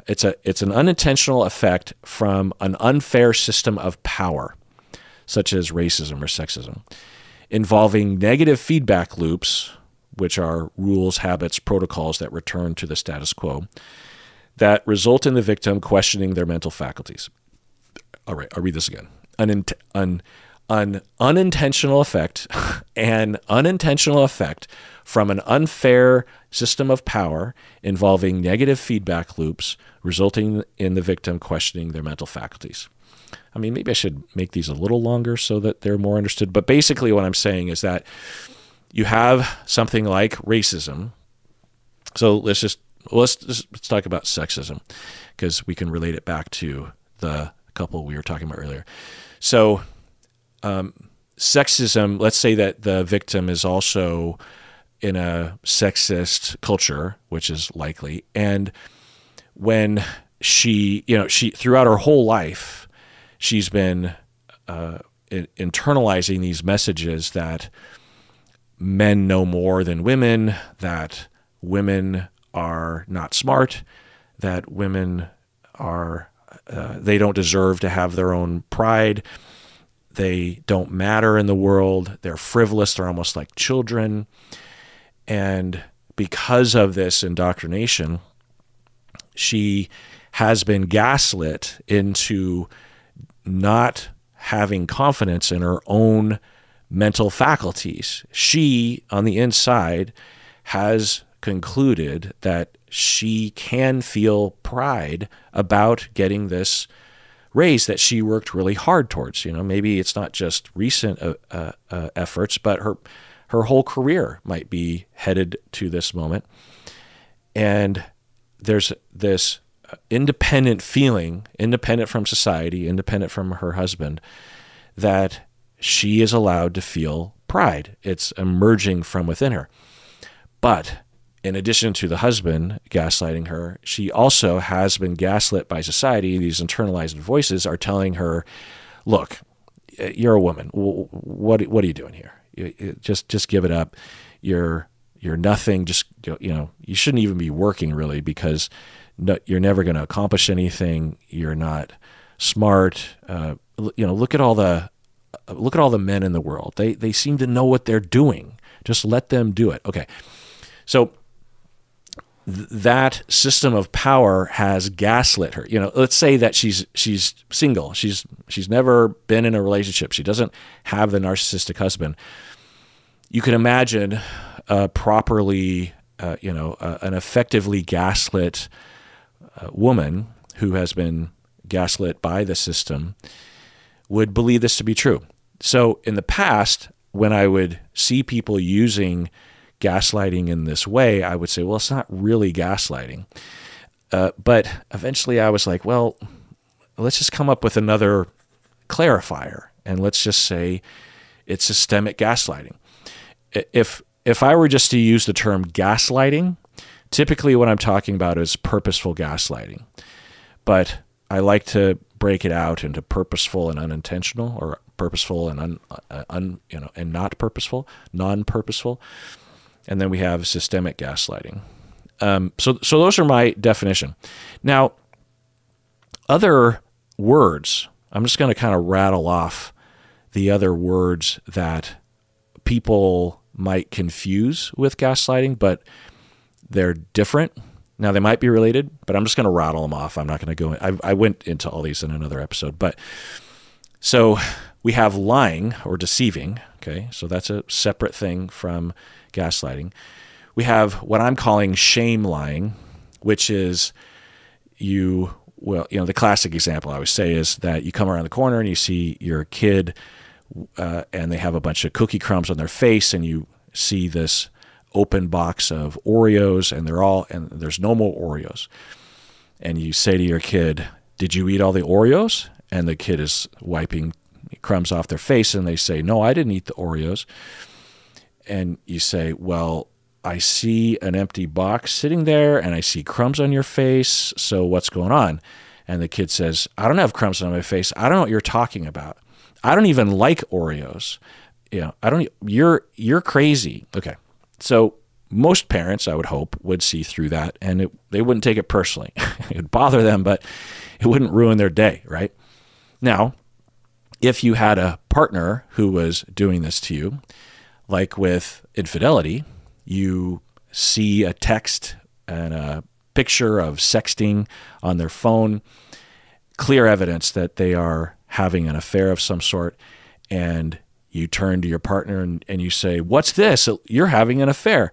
It's an unintentional effect from an unfair system of power, such as racism or sexism, involving negative feedback loops, which are rules, habits, protocols that return to the status quo, that result in the victim questioning their mental faculties. All right, I'll read this again. An an unintentional effect an unintentional effect from an unfair system of power involving negative feedback loops resulting in the victim questioning their mental faculties. I mean, maybe I should make these a little longer so that they're more understood. But basically what I'm saying is that you have something like racism. So let's talk about sexism, because we can relate it back to the couple we were talking about earlier. So sexism, let's say that the victim is also in a sexist culture, which is likely. And when she throughout her whole life, she's been internalizing these messages that men know more than women, that women are not smart, that women are, they don't deserve to have their own pride, they don't matter in the world, they're frivolous, they're almost like children. And because of this indoctrination, she has been gaslit into not having confidence in her own mental faculties. She, on the inside, has concluded that she can feel pride about getting this raise that she worked really hard towards. Maybe it's not just recent efforts, but her whole career might be headed to this moment. And there's this independent feeling, independent from society, independent from her husband, that she is allowed to feel pride. It's emerging from within her. But in addition to the husband gaslighting her, she also has been gaslit by society. These internalized voices are telling her, look, you're a woman. What are you doing here? Just give it up. You're nothing. Just, you shouldn't even be working really, because you're never going to accomplish anything. You're not smart. Look at all the men in the world. They seem to know what they're doing. Just let them do it. Okay. So that system of power has gaslit her. Let's say that she's single. She's never been in a relationship. She doesn't have the narcissistic husband. You can imagine properly, an effectively gaslit woman who has been gaslit by the system would believe this to be true. So in the past, when I would see people using gaslighting in this way, I would say, well, it's not really gaslighting. But eventually I was like, well, let's just come up with another clarifier, and let's just say it's systemic gaslighting. If I were just to use the term gaslighting, typically what I'm talking about is purposeful gaslighting. But I like to break it out into purposeful and unintentional, or purposeful and and not purposeful, non-purposeful. And then we have systemic gaslighting. So those are my definition. Now, other words, I'm just going to kind of rattle off the other words that people might confuse with gaslighting, but they're different. Now, they might be related, but I'm just going to rattle them off. I'm not going to go in. I went into all these in another episode. But so we have lying or deceiving. Okay, so that's a separate thing from gaslighting. We have what I'm calling shame lying, which is the classic example I always say is that you come around the corner and you see your kid and they have a bunch of cookie crumbs on their face, and you see this open box of Oreos, and there's no more Oreos. And you say to your kid, "Did you eat all the Oreos?" And the kid is wiping crumbs off their face, and they say, "No, I didn't eat the Oreos." And you say, "Well, I see an empty box sitting there, and I see crumbs on your face, so what's going on?" And the kid says, "I don't have crumbs on my face. I don't know what you're talking about. I don't even like Oreos. You're crazy." Okay. So most parents, I would hope, would see through that, and they wouldn't take it personally. It would bother them, but it wouldn't ruin their day, right? Now, if you had a partner who was doing this to you, like with infidelity, you see a text and a picture of sexting on their phone, clear evidence that they are having an affair of some sort, and you turn to your partner and you say, "What's this? You're having an affair."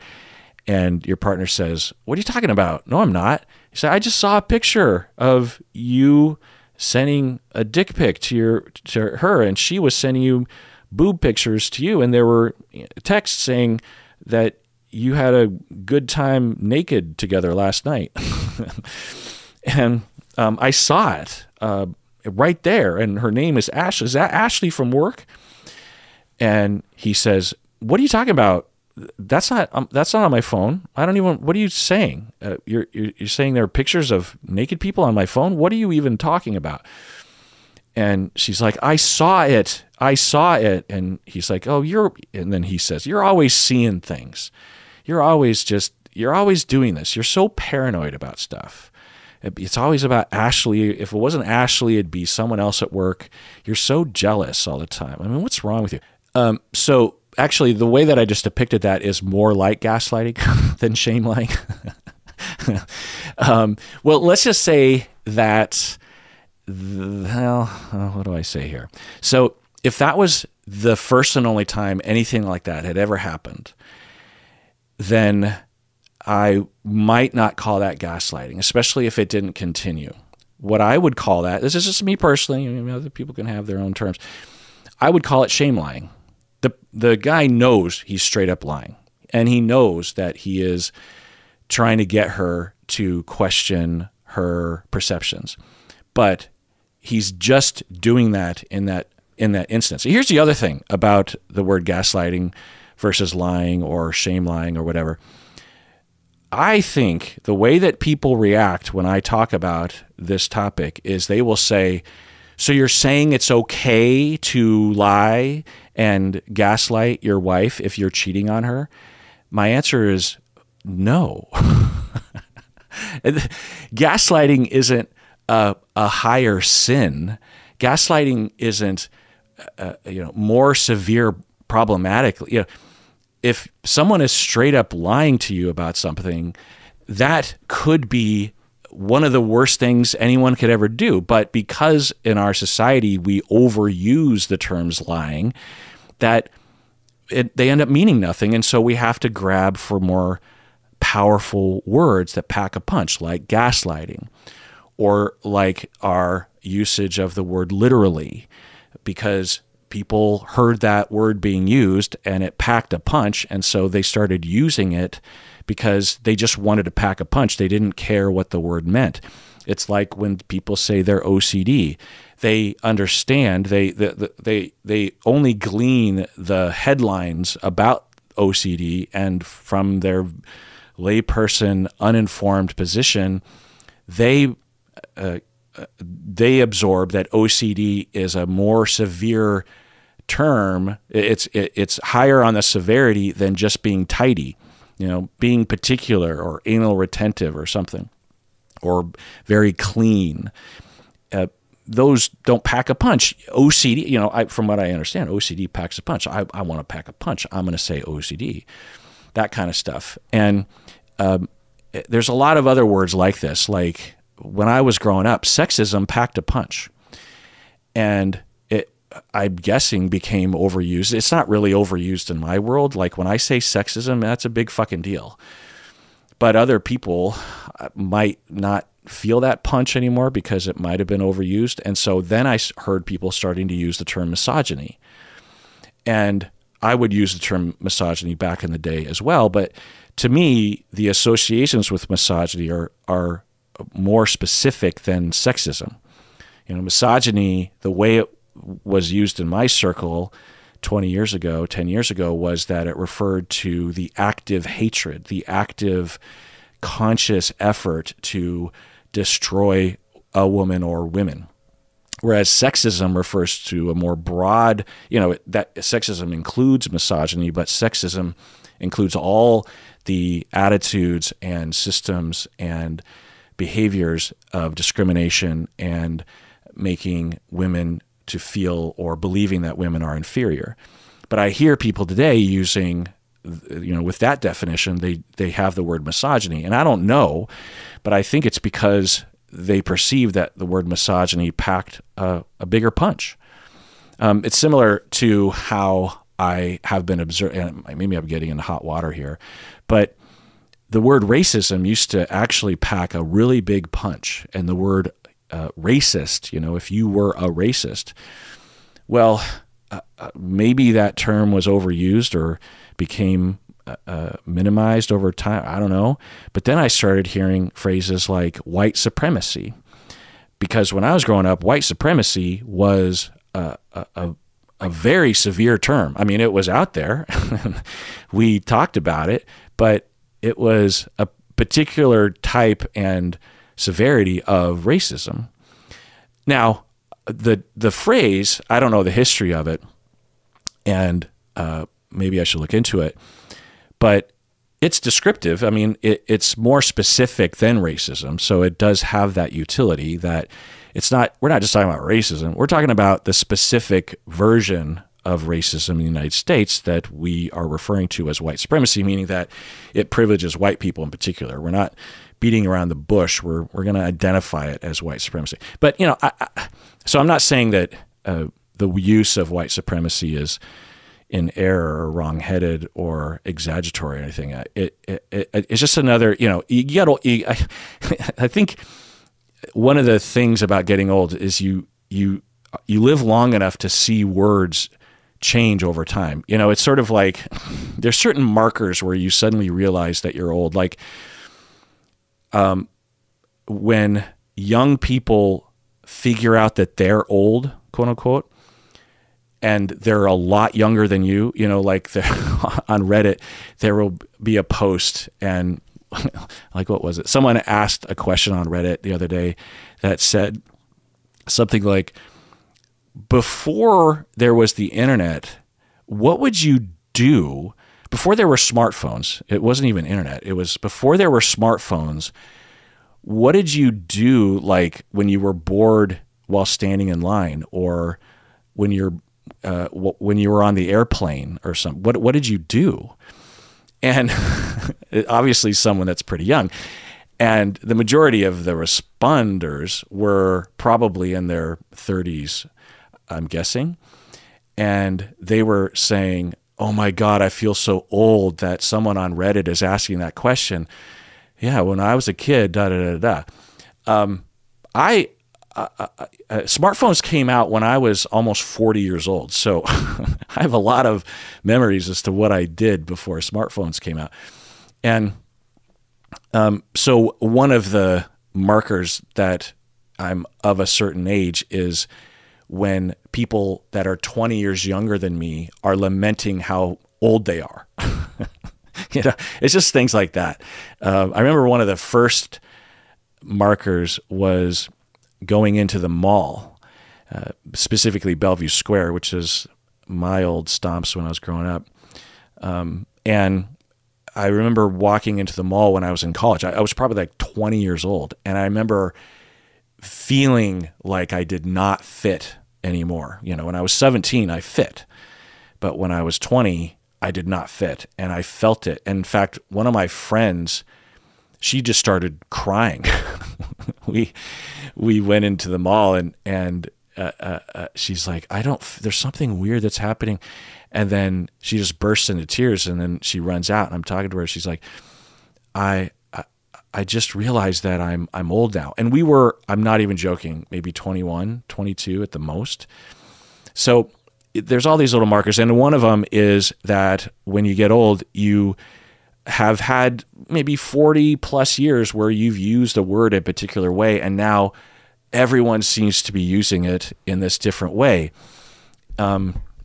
And your partner says, "What are you talking about?" "No, I'm not." You say, "I just saw a picture of you sending a dick pic to her, and she was sending you boob pictures to you, and there were texts saying that you had a good time naked together last night." And I saw it right there, and her name is Ashley. "Is that Ashley from work?" And he says, "What are you talking about? That's not on my phone. I don't even. What are you saying? You're saying there are pictures of naked people on my phone? What are you even talking about?" And she's like, "I saw it. I saw it." And he's like, "Oh, and then he says, "You're always seeing things. You're always doing this. You're so paranoid about stuff. It's always about Ashley. If it wasn't Ashley, it'd be someone else at work. You're so jealous all the time. I mean, what's wrong with you?" So actually, the way that I just depicted that is more like gaslighting than shame-lying. Well, let's just say that, what do I say here? So if that was the first and only time anything like that had ever happened, then I might not call that gaslighting, especially if it didn't continue. What I would call that, this is just me personally, other people can have their own terms, I would call it shame-lying. The guy knows he's straight up lying, and he knows that he is trying to get her to question her perceptions, but he's just doing that in that instance. Here's the other thing about the word gaslighting versus lying or shame-lying or whatever. I think the way that people react when I talk about this topic is they will say, "So you're saying it's okay to lie and gaslight your wife if you're cheating on her?" My answer is no. Gaslighting isn't a higher sin. Gaslighting isn't more severe problematically. If someone is straight up lying to you about something, that could be one of the worst things anyone could ever do. But because in our society we overuse the terms lying, that they end up meaning nothing. And so we have to grab for more powerful words that pack a punch, like gaslighting, or like our usage of the word literally, because people heard that word being used and it packed a punch, and so they started using it because they just wanted to pack a punch. They didn't care what the word meant. It's like when people say they're OCD. They understand, they only glean the headlines about OCD, and from their layperson uninformed position, they absorb that OCD is a more severe term. It's higher on the severity than just being tidy, being particular or anal retentive or something, or very clean. Those don't pack a punch. OCD, from what I understand, OCD packs a punch. I want to pack a punch. I'm going to say OCD, that kind of stuff. And there's a lot of other words like this. Like when I was growing up, sexism packed a punch. And I'm guessing became overused. It's not really overused in my world. Like when I say sexism, that's a big fucking deal. But other people might not feel that punch anymore because it might have been overused. And so then I heard people starting to use the term misogyny. And I would use the term misogyny back in the day as well. But to me, the associations with misogyny are more specific than sexism. Misogyny, the way it was used in my circle 10 years ago, was that it referred to the active hatred, the active conscious effort to destroy a woman or women. Whereas sexism refers to a more broad, that sexism includes misogyny, but sexism includes all the attitudes and systems and behaviors of discrimination and making women to feel or believing that women are inferior. But I hear people today using, with that definition, they have the word misogyny. And I don't know, but I think it's because they perceive that the word misogyny packed a bigger punch. It's similar to how I have been observing, maybe I'm getting into hot water here, but the word racism used to actually pack a really big punch. And the word racist, if you were a racist, well, maybe that term was overused or became minimized over time. I don't know. But then I started hearing phrases like white supremacy, because when I was growing up, white supremacy was a very severe term. I mean, it was out there. We talked about it, but it was a particular type and severity of racism. Now, the phrase, I don't know the history of it, and maybe I should look into it, but it's descriptive. I mean, it's more specific than racism, so it does have that utility that we're not just talking about racism, we're talking about the specific version of racism in the United States that we are referring to as white supremacy, meaning that it privileges white people in particular. We're not beating around the bush. We're going to identify it as white supremacy. But, so I'm not saying that the use of white supremacy is in error or wrong-headed or exaggeratory or anything. It's just another, I think one of the things about getting old is you live long enough to see words change over time. It's sort of like there's certain markers where you suddenly realize that you're old. Like when young people figure out that they're old, quote unquote, and they're a lot younger than you, like on Reddit, there will be a post and like, what was it? Someone asked a question on Reddit the other day that said something like, before there was the internet, what would you do before there were smartphones? It wasn't even internet. It was before there were smartphones. What did you do, like when you were bored while standing in line, or when you were on the airplane or something? What did you do? And obviously someone that's pretty young. And the majority of the responders were probably in their 30s, I'm guessing. And they were saying, oh my God, I feel so old that someone on Reddit is asking that question. Yeah, when I was a kid, smartphones came out when I was almost 40 years old. So I have a lot of memories as to what I did before smartphones came out. And so one of the markers that I'm of a certain age is when people that are 20 years younger than me are lamenting how old they are. It's just things like that. I remember one of the first markers was going into the mall, specifically Bellevue Square, which is my old stomps when I was growing up. And I remember walking into the mall when I was in college. I was probably like 20 years old. And I remember feeling like I did not fit anymore. When I was 17, I fit. But when I was 20, I did not fit. And I felt it. In fact, one of my friends, she just started crying. We went into the mall and she's like, there's something weird that's happening. And then she just bursts into tears, and then she runs out, and I'm talking to her. She's like, I just realized that I'm old now. And I'm not even joking, maybe 21, 22 at the most. So there's all these little markers. And one of them is that when you get old, you have had maybe 40 plus years where you've used a word a particular way, and now everyone seems to be using it in this different way.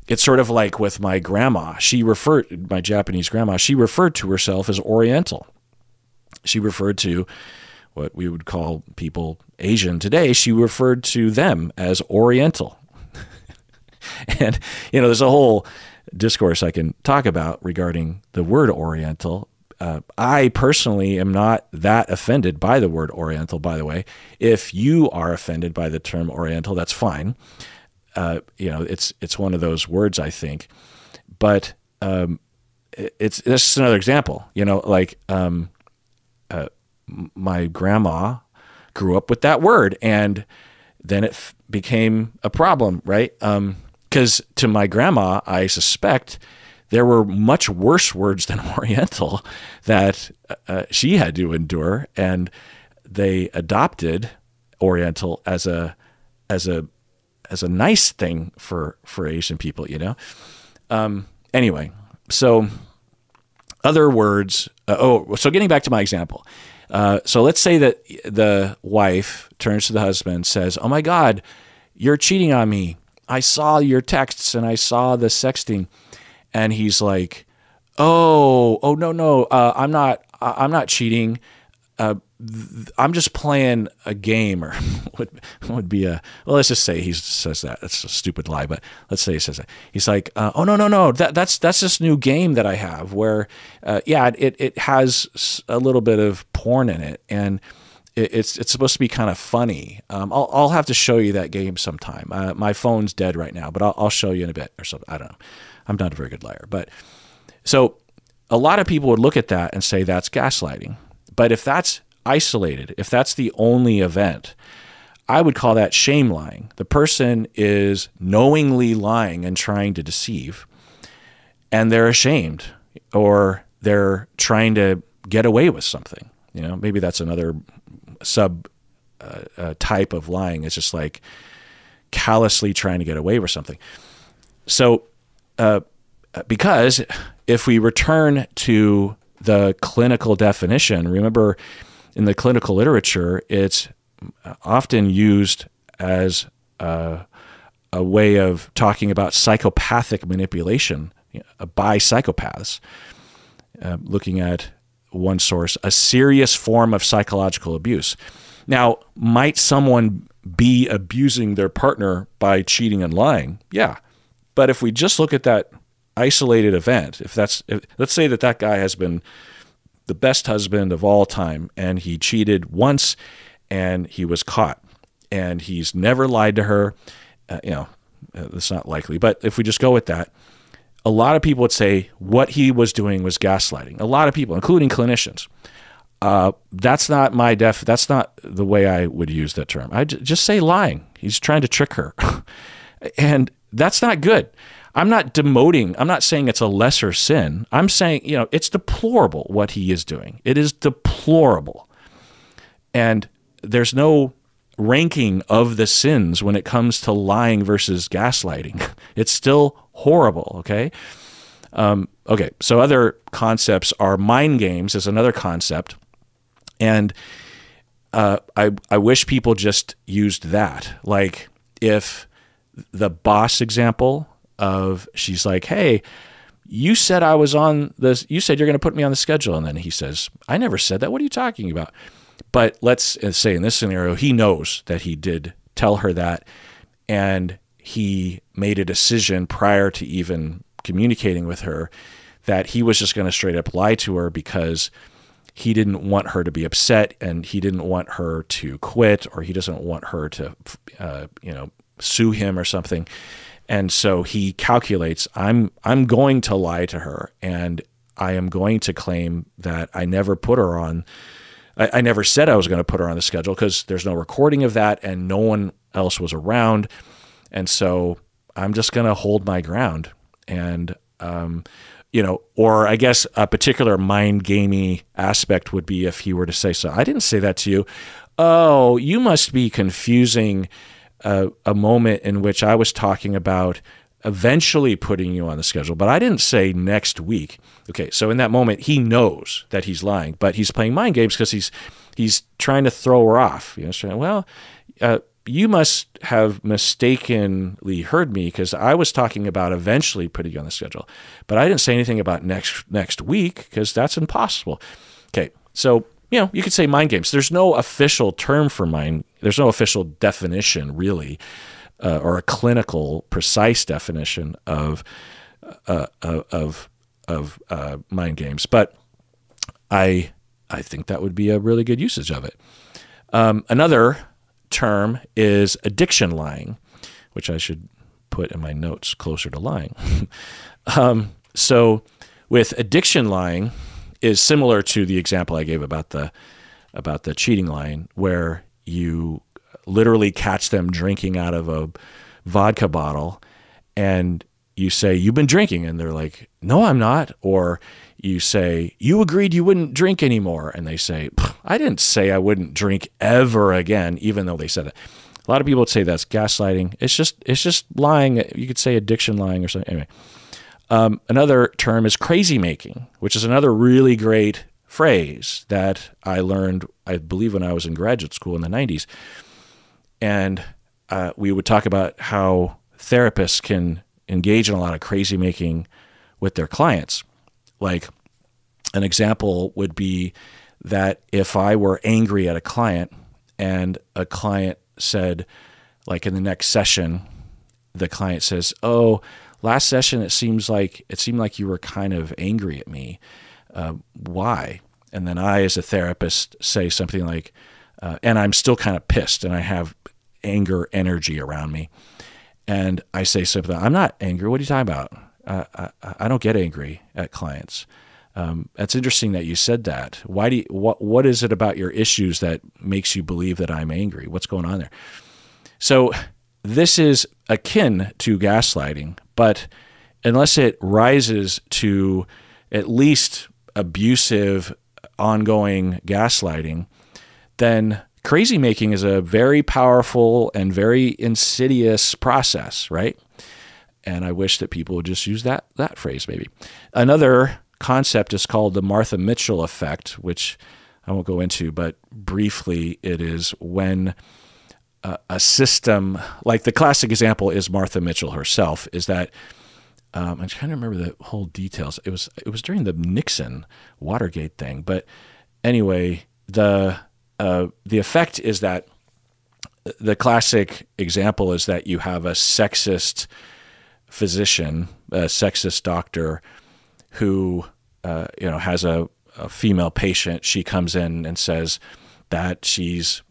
It's sort of like with my grandma. My Japanese grandma, she referred to herself as Oriental. She referred to what we would call people Asian today. She referred to them as Oriental. And, there's a whole discourse I can talk about regarding the word Oriental. I personally am not that offended by the word Oriental, by the way. If you are offended by the term Oriental, that's fine. It's one of those words, I think. But it's just another example. My grandma grew up with that word, and then it became a problem, right? Because to my grandma, I suspect there were much worse words than Oriental that she had to endure, and they adopted Oriental as a nice thing for Asian people, you know. Anyway, so other words. So getting back to my example. So let's say that the wife turns to the husband and says, "Oh my God, you're cheating on me. I saw your texts and I saw the sexting." And he's like, "Oh, no, I'm not cheating. I'm just playing a game," or would be well, let's just say he says that. That's a stupid lie, but let's say he says that. He's like, "Oh, no, that's this new game that I have where, it has a little bit of porn in it, and it's supposed to be kind of funny. I'll have to show you that game sometime. My phone's dead right now, but I'll show you in a bit or something. I don't know. I'm not a very good liar, but so a lot of people would look at that and say that's gaslighting. But if that's isolated, if that's the only event, I would call that shame lying. The person is knowingly lying and trying to deceive, and they're ashamed, or they're trying to get away with something. You know, maybe that's another type of lying. It's just like callously trying to get away with something. So, because if we return to the clinical definition, remember in the clinical literature, it's often used as a way of talking about psychopathic manipulation by psychopaths. Looking at one source, a serious form of psychological abuse. Now, might someone be abusing their partner by cheating and lying? Yeah. But if we just look at that isolated event, let's say that guy has been the best husband of all time, and he cheated once, and he was caught, and he's never lied to her. It's not likely. But if we just go with that, a lot of people would say what he was doing was gaslighting. A lot of people, including clinicians. That's not that's not the way I would use that term. I just say lying. He's trying to trick her. And that's not good. I'm not demoting. I'm not saying it's a lesser sin. I'm saying, it's deplorable what he is doing. It is deplorable. And there's no ranking of the sins when it comes to lying versus gaslighting. It's still horrible, okay? Okay, so other concepts are mind games is another concept. And I wish people just used that. Like if the boss example of she's like, "Hey, you said I was on this, you said you're going to put me on the schedule." And then he says, "I never said that. What are you talking about?" But let's say in this scenario, he knows that he did tell her that, and he made a decision prior to even communicating with her that he was just going to straight up lie to her because he didn't want her to be upset, and he didn't want her to quit, or he doesn't want her to, sue him or something. And so he calculates, I'm going to lie to her, and I am going to claim that I never put her on. I never said I was going to put her on the schedule because there's no recording of that and no one else was around. And so I'm just going to hold my ground. And, or I guess a particular mind gamey aspect would be if he were to say, "So I didn't say that to you. Oh, you must be confusing a moment in which I was talking about eventually putting you on the schedule, but I didn't say next week." Okay, so in that moment, he knows that he's lying, but he's playing mind games because he's trying to throw her off. You must have mistakenly heard me because I was talking about eventually putting you on the schedule, but I didn't say anything about next week because that's impossible. Okay, so you could say mind games. There's no official term for mind. There's no official definition, really, or a clinical, precise definition of mind games. But I think that would be a really good usage of it. Another term is addiction lying, which I should put in my notes closer to lying. So with addiction lying is similar to the example I gave about the cheating lying, where you literally catch them drinking out of a vodka bottle and you say, "You've been drinking," and they're like, "No, I'm not." Or you say, "You agreed you wouldn't drink anymore," and they say, "I didn't say I wouldn't drink ever again," even though they said that. A lot of people would say that's gaslighting. It's just lying. You could say addiction lying or something. Anyway, another term is crazy making, which is another really great phrase that I learned, I believe, when I was in graduate school in the 90s. And we would talk about how therapists can engage in a lot of crazy making with their clients. Like an example would be that if I were angry at a client and a client said, like in the next session, the client says, "Oh, last session it seemed like you were kind of angry at me. Why?" And then I, as a therapist, say something like, "And I'm still kind of pissed, and I have anger energy around me." And I say something, "I'm not angry. What are you talking about? I don't get angry at clients." That's interesting that you said that. What is it about your issues that makes you believe that I'm angry? What's going on there? So this is akin to gaslighting, but unless it rises to at least abusive, ongoing gaslighting, then crazy making is a very powerful and very insidious process, right? And I wish that people would just use that phrase maybe. Another concept is called the Martha Mitchell effect, which I won't go into, but briefly it is when a system, like the classic example is Martha Mitchell herself, is that I'm trying to remember the whole details. It was during the Nixon Watergate thing, but anyway, the effect is that the classic example is that you have a sexist physician, a sexist doctor who has a female patient. She comes in and says that she's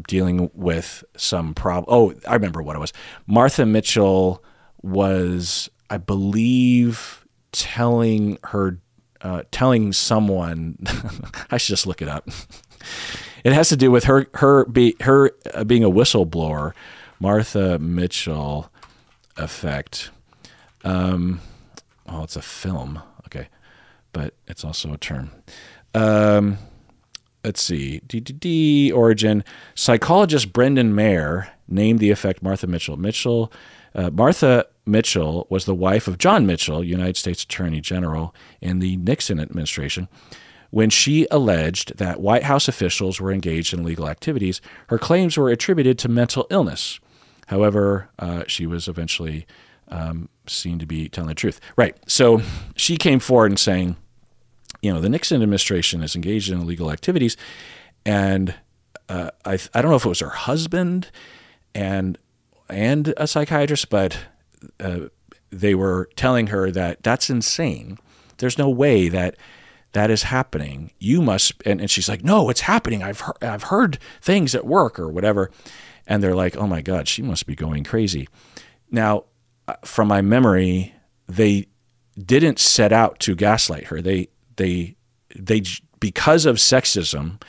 dealing with some problem. Oh, I remember what it was. Martha Mitchell was, I believe, telling someone. I should just look it up. It has to do with her being a whistleblower. Martha Mitchell effect. It's a film. Okay, but it's also a term. Let's see. Origin. Psychologist Brendan Mayer named the effect Martha Mitchell. Martha Mitchell was the wife of John Mitchell, United States Attorney General in the Nixon administration. When she alleged that White House officials were engaged in illegal activities, her claims were attributed to mental illness. However, she was eventually seen to be telling the truth. Right. So she came forward and saying, the Nixon administration is engaged in illegal activities, and I don't know if it was her husband and a psychiatrist, but they were telling her that that's insane. There's no way that is happening. You must, and she's like, "No, it's happening. I've heard things at work or whatever," and they're like, "Oh my God, she must be going crazy." Now, from my memory, they didn't set out to gaslight her. They because of sexism,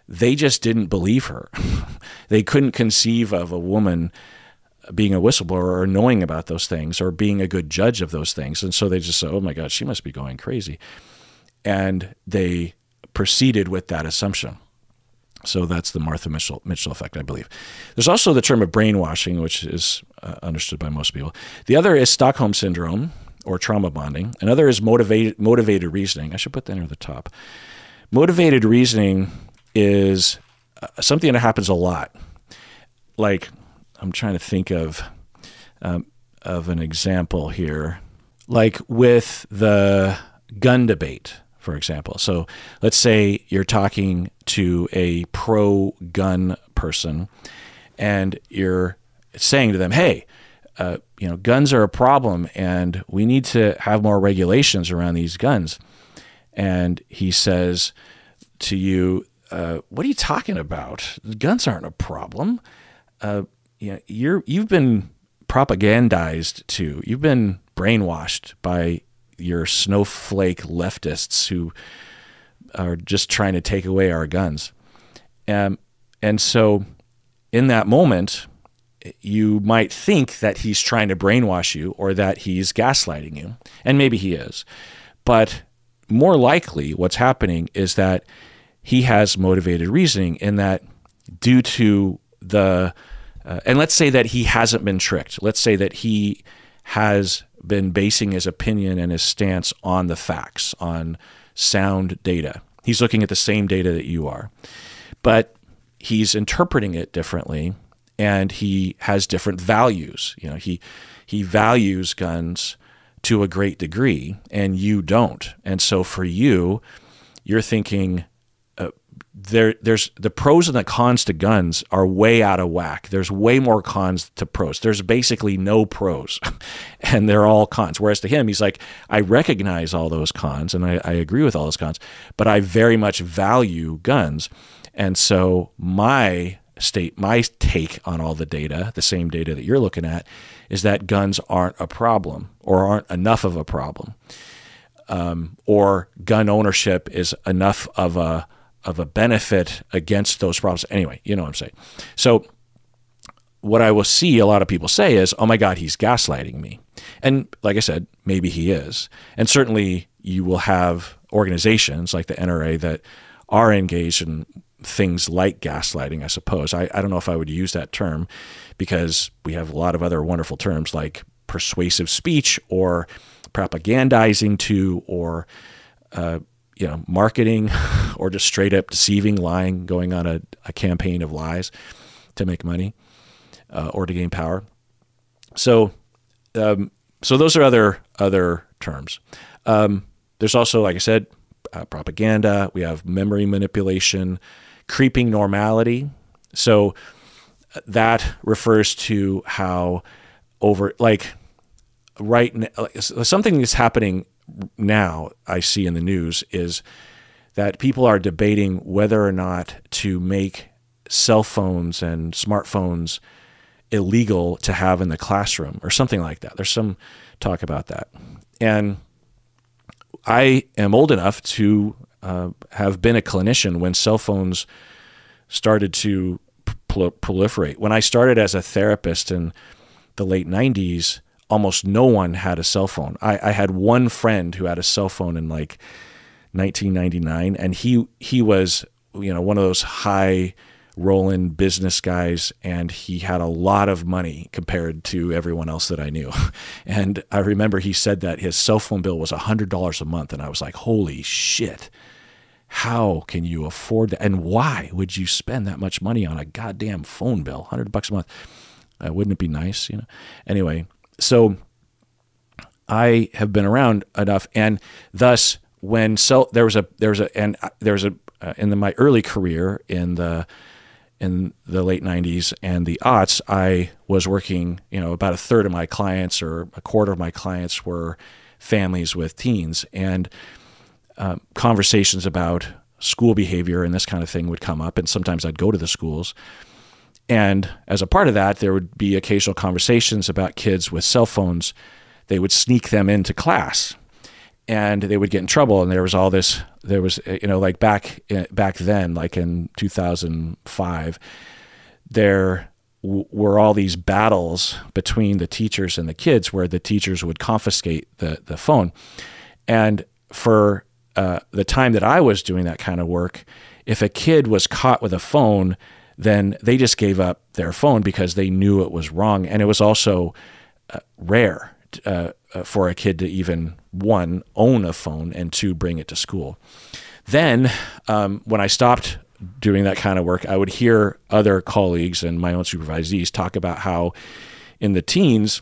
they just didn't believe her. They couldn't conceive of a woman being a whistleblower or knowing about those things or being a good judge of those things. And so they just said, "Oh my God, she must be going crazy." And they proceeded with that assumption. So that's the Martha Mitchell effect, I believe. There's also the term of brainwashing, which is understood by most people. The other is Stockholm Syndrome, or trauma bonding. Another is motivated reasoning. I should put that near the top. Motivated reasoning is something that happens a lot. Like, I'm trying to think of an example here. Like with the gun debate, for example. So let's say you're talking to a pro-gun person and you're saying to them, "Hey, guns are a problem and we need to have more regulations around these guns." And he says to you, "What are you talking about? Guns aren't a problem. You've been propagandized to. You've been brainwashed by your snowflake leftists who are just trying to take away our guns." And so in that moment, you might think that he's trying to brainwash you or that he's gaslighting you, and maybe he is. But more likely what's happening is that he has motivated reasoning in that due to the, and let's say that he hasn't been tricked. Let's say that he has been basing his opinion and his stance on the facts, on sound data. He's looking at the same data that you are, but he's interpreting it differently, and he has different values. You know, he values guns to a great degree, and you don't. And so for you, you're thinking there's the pros and the cons to guns are way out of whack. There's way more cons to pros. There's basically no pros, and they're all cons. Whereas to him, he's like, I recognize all those cons, and I agree with all those cons, but I very much value guns. And so my take on all the data, the same data that you're looking at, is that guns aren't a problem or aren't enough of a problem, or gun ownership is enough of a benefit against those problems. Anyway, you know what I'm saying. So what I will see a lot of people say is, oh my God, he's gaslighting me. And like I said, maybe he is. And certainly you will have organizations like the NRA that are engaged in things like gaslighting, I suppose. I don't know if I would use that term, because we have a lot of other wonderful terms like persuasive speech or propagandizing to, or marketing, or just straight up deceiving, lying, going on a campaign of lies to make money or to gain power. So those are other terms. There's also, like I said, propaganda. We have memory manipulation, creeping normality. So that refers to how something that's happening now, I see in the news, is that people are debating whether or not to make cell phones and smartphones illegal to have in the classroom or something like that. There's some talk about that. And I am old enough to have been a clinician when cell phones started to proliferate. When I started as a therapist in the late 90s, almost no one had a cell phone. I had one friend who had a cell phone in like 1999, and he was, one of those high rolling business guys, and he had a lot of money compared to everyone else that I knew. And I remember he said that his cell phone bill was $100 a month, and I was like, holy shit, how can you afford that? And why would you spend that much money on a goddamn phone bill? $100 a month. Wouldn't it be nice? Anyway, so I have been around enough, and thus when in my early career in the late 90s and the aughts, I was working, about a third of my clients or a quarter of my clients were families with teens, and conversations about school behavior and this kind of thing would come up, and sometimes I'd go to the schools. And as a part of that, there would be occasional conversations about kids with cell phones. They would sneak them into class, and they would get in trouble. And there was all this, like back then, like in 2005, there were all these battles between the teachers and the kids where the teachers would confiscate the phone. And for the time that I was doing that kind of work, if a kid was caught with a phone, then they just gave up their phone because they knew it was wrong. And it was also rare for a kid to even, one, own a phone, and two, bring it to school. Then when I stopped doing that kind of work, I would hear other colleagues and my own supervisees talk about how in the teens,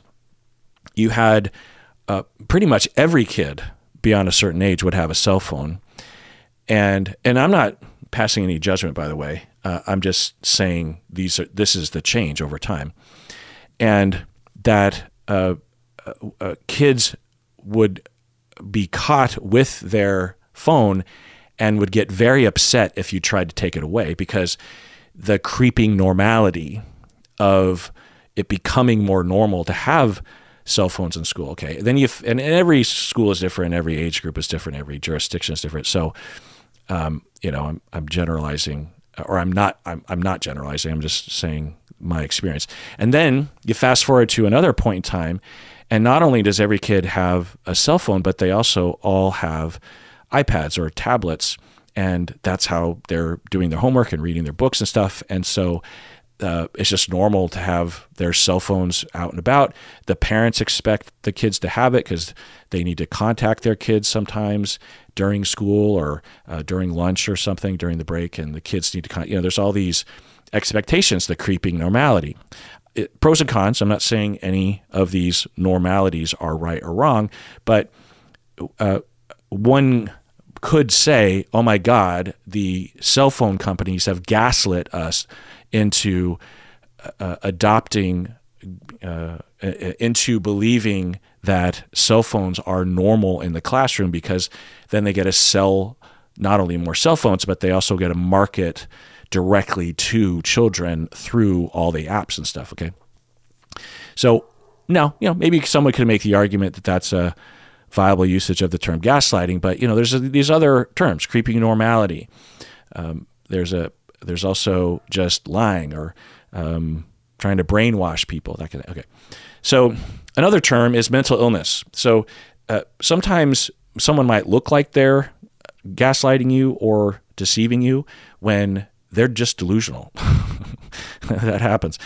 you had pretty much every kid beyond a certain age would have a cell phone. And I'm not passing any judgment, by the way. I'm just saying this is the change over time. And that kids would be caught with their phone and would get very upset if you tried to take it away, because the creeping normality of it becoming more normal to have cell phones in school. Okay. Then and every school is different. Every age group is different. Every jurisdiction is different. So, I'm generalizing, or I'm not generalizing. I'm just saying my experience. And then you fast forward to another point in time, and not only does every kid have a cell phone, but they also all have iPads or tablets, and that's how they're doing their homework and reading their books and stuff. And so it's just normal to have their cell phones out and about. The parents expect the kids to have it because they need to contact their kids sometimes during school or during lunch or something during the break, and the kids need to, there's all these expectations, the creeping normality. Pros and cons. I'm not saying any of these normalities are right or wrong, but one could say, oh my God, the cell phone companies have gaslit us into into believing that cell phones are normal in the classroom, because then they get to sell not only more cell phones, but they also get to market directly to children through all the apps and stuff. Okay. So now, maybe someone could make the argument that that's a viable usage of the term gaslighting, but there's these other terms, creeping normality. There's also just lying or trying to brainwash people. That kind of, okay. So another term is mental illness. So sometimes someone might look like they're gaslighting you or deceiving you when they're just delusional. That happens.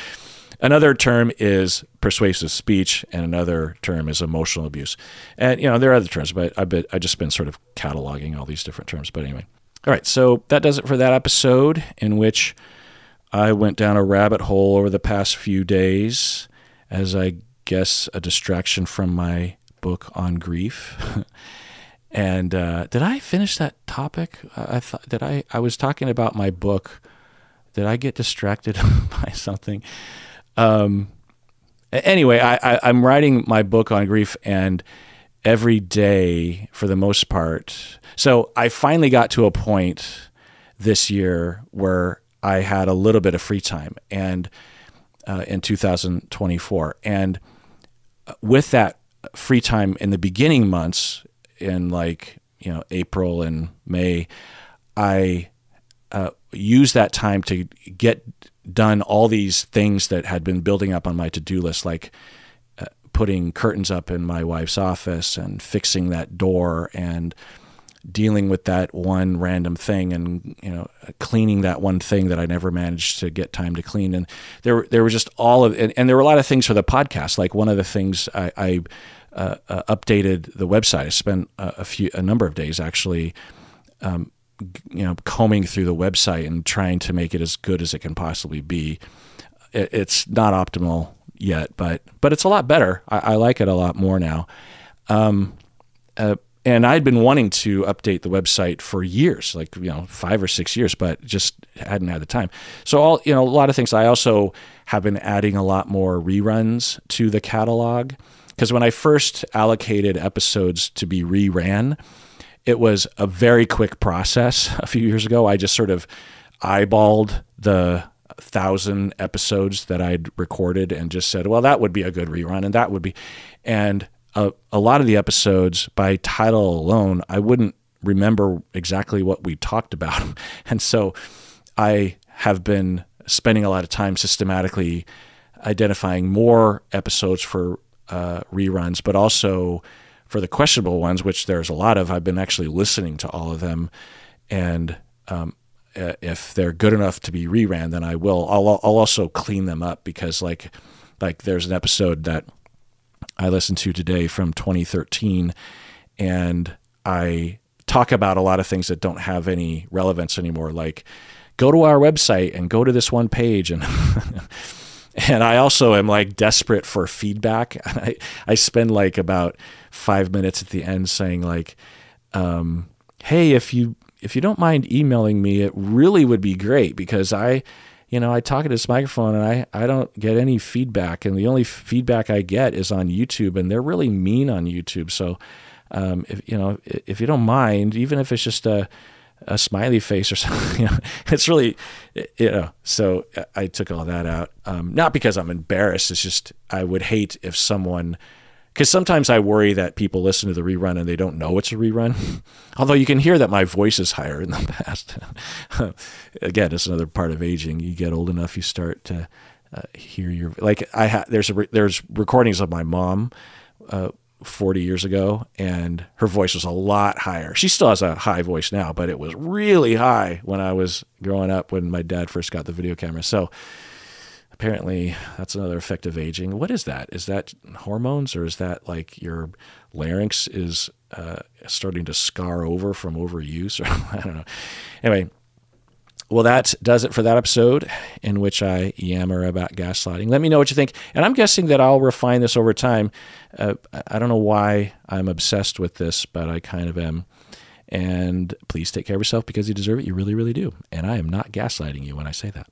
Another term is persuasive speech, and another term is emotional abuse. And there are other terms, but I just been sort of cataloging all these different terms. But anyway, all right. So that does it for that episode, in which I went down a rabbit hole over the past few days, as I guess a distraction from my book on grief. And did I finish that topic? I was talking about my book. Did I get distracted by something? Anyway, I'm writing my book on grief, and every day for the most part. So I finally got to a point this year where I had a little bit of free time, and in 2024. And with that free time in the beginning months, in April and May, I used that time to get done all these things that had been building up on my to-do list, like putting curtains up in my wife's office and fixing that door and dealing with that one random thing, and cleaning that one thing that I never managed to get time to clean. And there were just all of, and there were a lot of things for the podcast. Like one of the things I updated the website. I spent a number of days actually, combing through the website and trying to make it as good as it can possibly be. It's not optimal yet, but it's a lot better. I like it a lot more now. And I'd been wanting to update the website for years, 5 or 6 years, but just hadn't had the time. So a lot of things. I also have been adding a lot more reruns to the catalog, because when I first allocated episodes to be reran, it was a very quick process a few years ago. I just sort of eyeballed the 1,000 episodes that I'd recorded and just said, well, that would be a good rerun, and that would be, and a lot of the episodes by title alone, I wouldn't remember exactly what we talked about. And so I have been spending a lot of time systematically identifying more episodes for reruns, but also for the questionable ones, which there's a lot of. I've been actually listening to all of them, and if they're good enough to be reran, then I will. I'll also clean them up, because like there's an episode that I listened to today from 2013, and I talk about a lot of things that don't have any relevance anymore, like go to our website and go to this one page, and and I also am desperate for feedback. I spend about 5 minutes at the end saying hey, if you don't mind emailing me, it really would be great, because I talk into this microphone and I don't get any feedback, and the only feedback I get is on YouTube, and they're really mean on YouTube. So if you don't mind, even if it's just a smiley face or something, it's really, so I took all that out. Not because I'm embarrassed. It's just, I would hate if someone, because sometimes I worry that people listen to the rerun and they don't know it's a rerun. Although you can hear that my voice is higher in the past. Again, it's another part of aging. You get old enough, you start to hear your, like there's recordings of my mom 40 years ago, and her voice was a lot higher. She still has a high voice now, but it was really high when I was growing up, when my dad first got the video camera. So apparently that's another effect of aging. What is that? Is that hormones, or is that like your larynx is starting to scar over from overuse? Or I don't know. Anyway, well, that does it for that episode in which I yammer about gaslighting. Let me know what you think. And I'm guessing that I'll refine this over time. I don't know why I'm obsessed with this, but I kind of am. And please take care of yourself, because you deserve it. You really, really do. And I am not gaslighting you when I say that.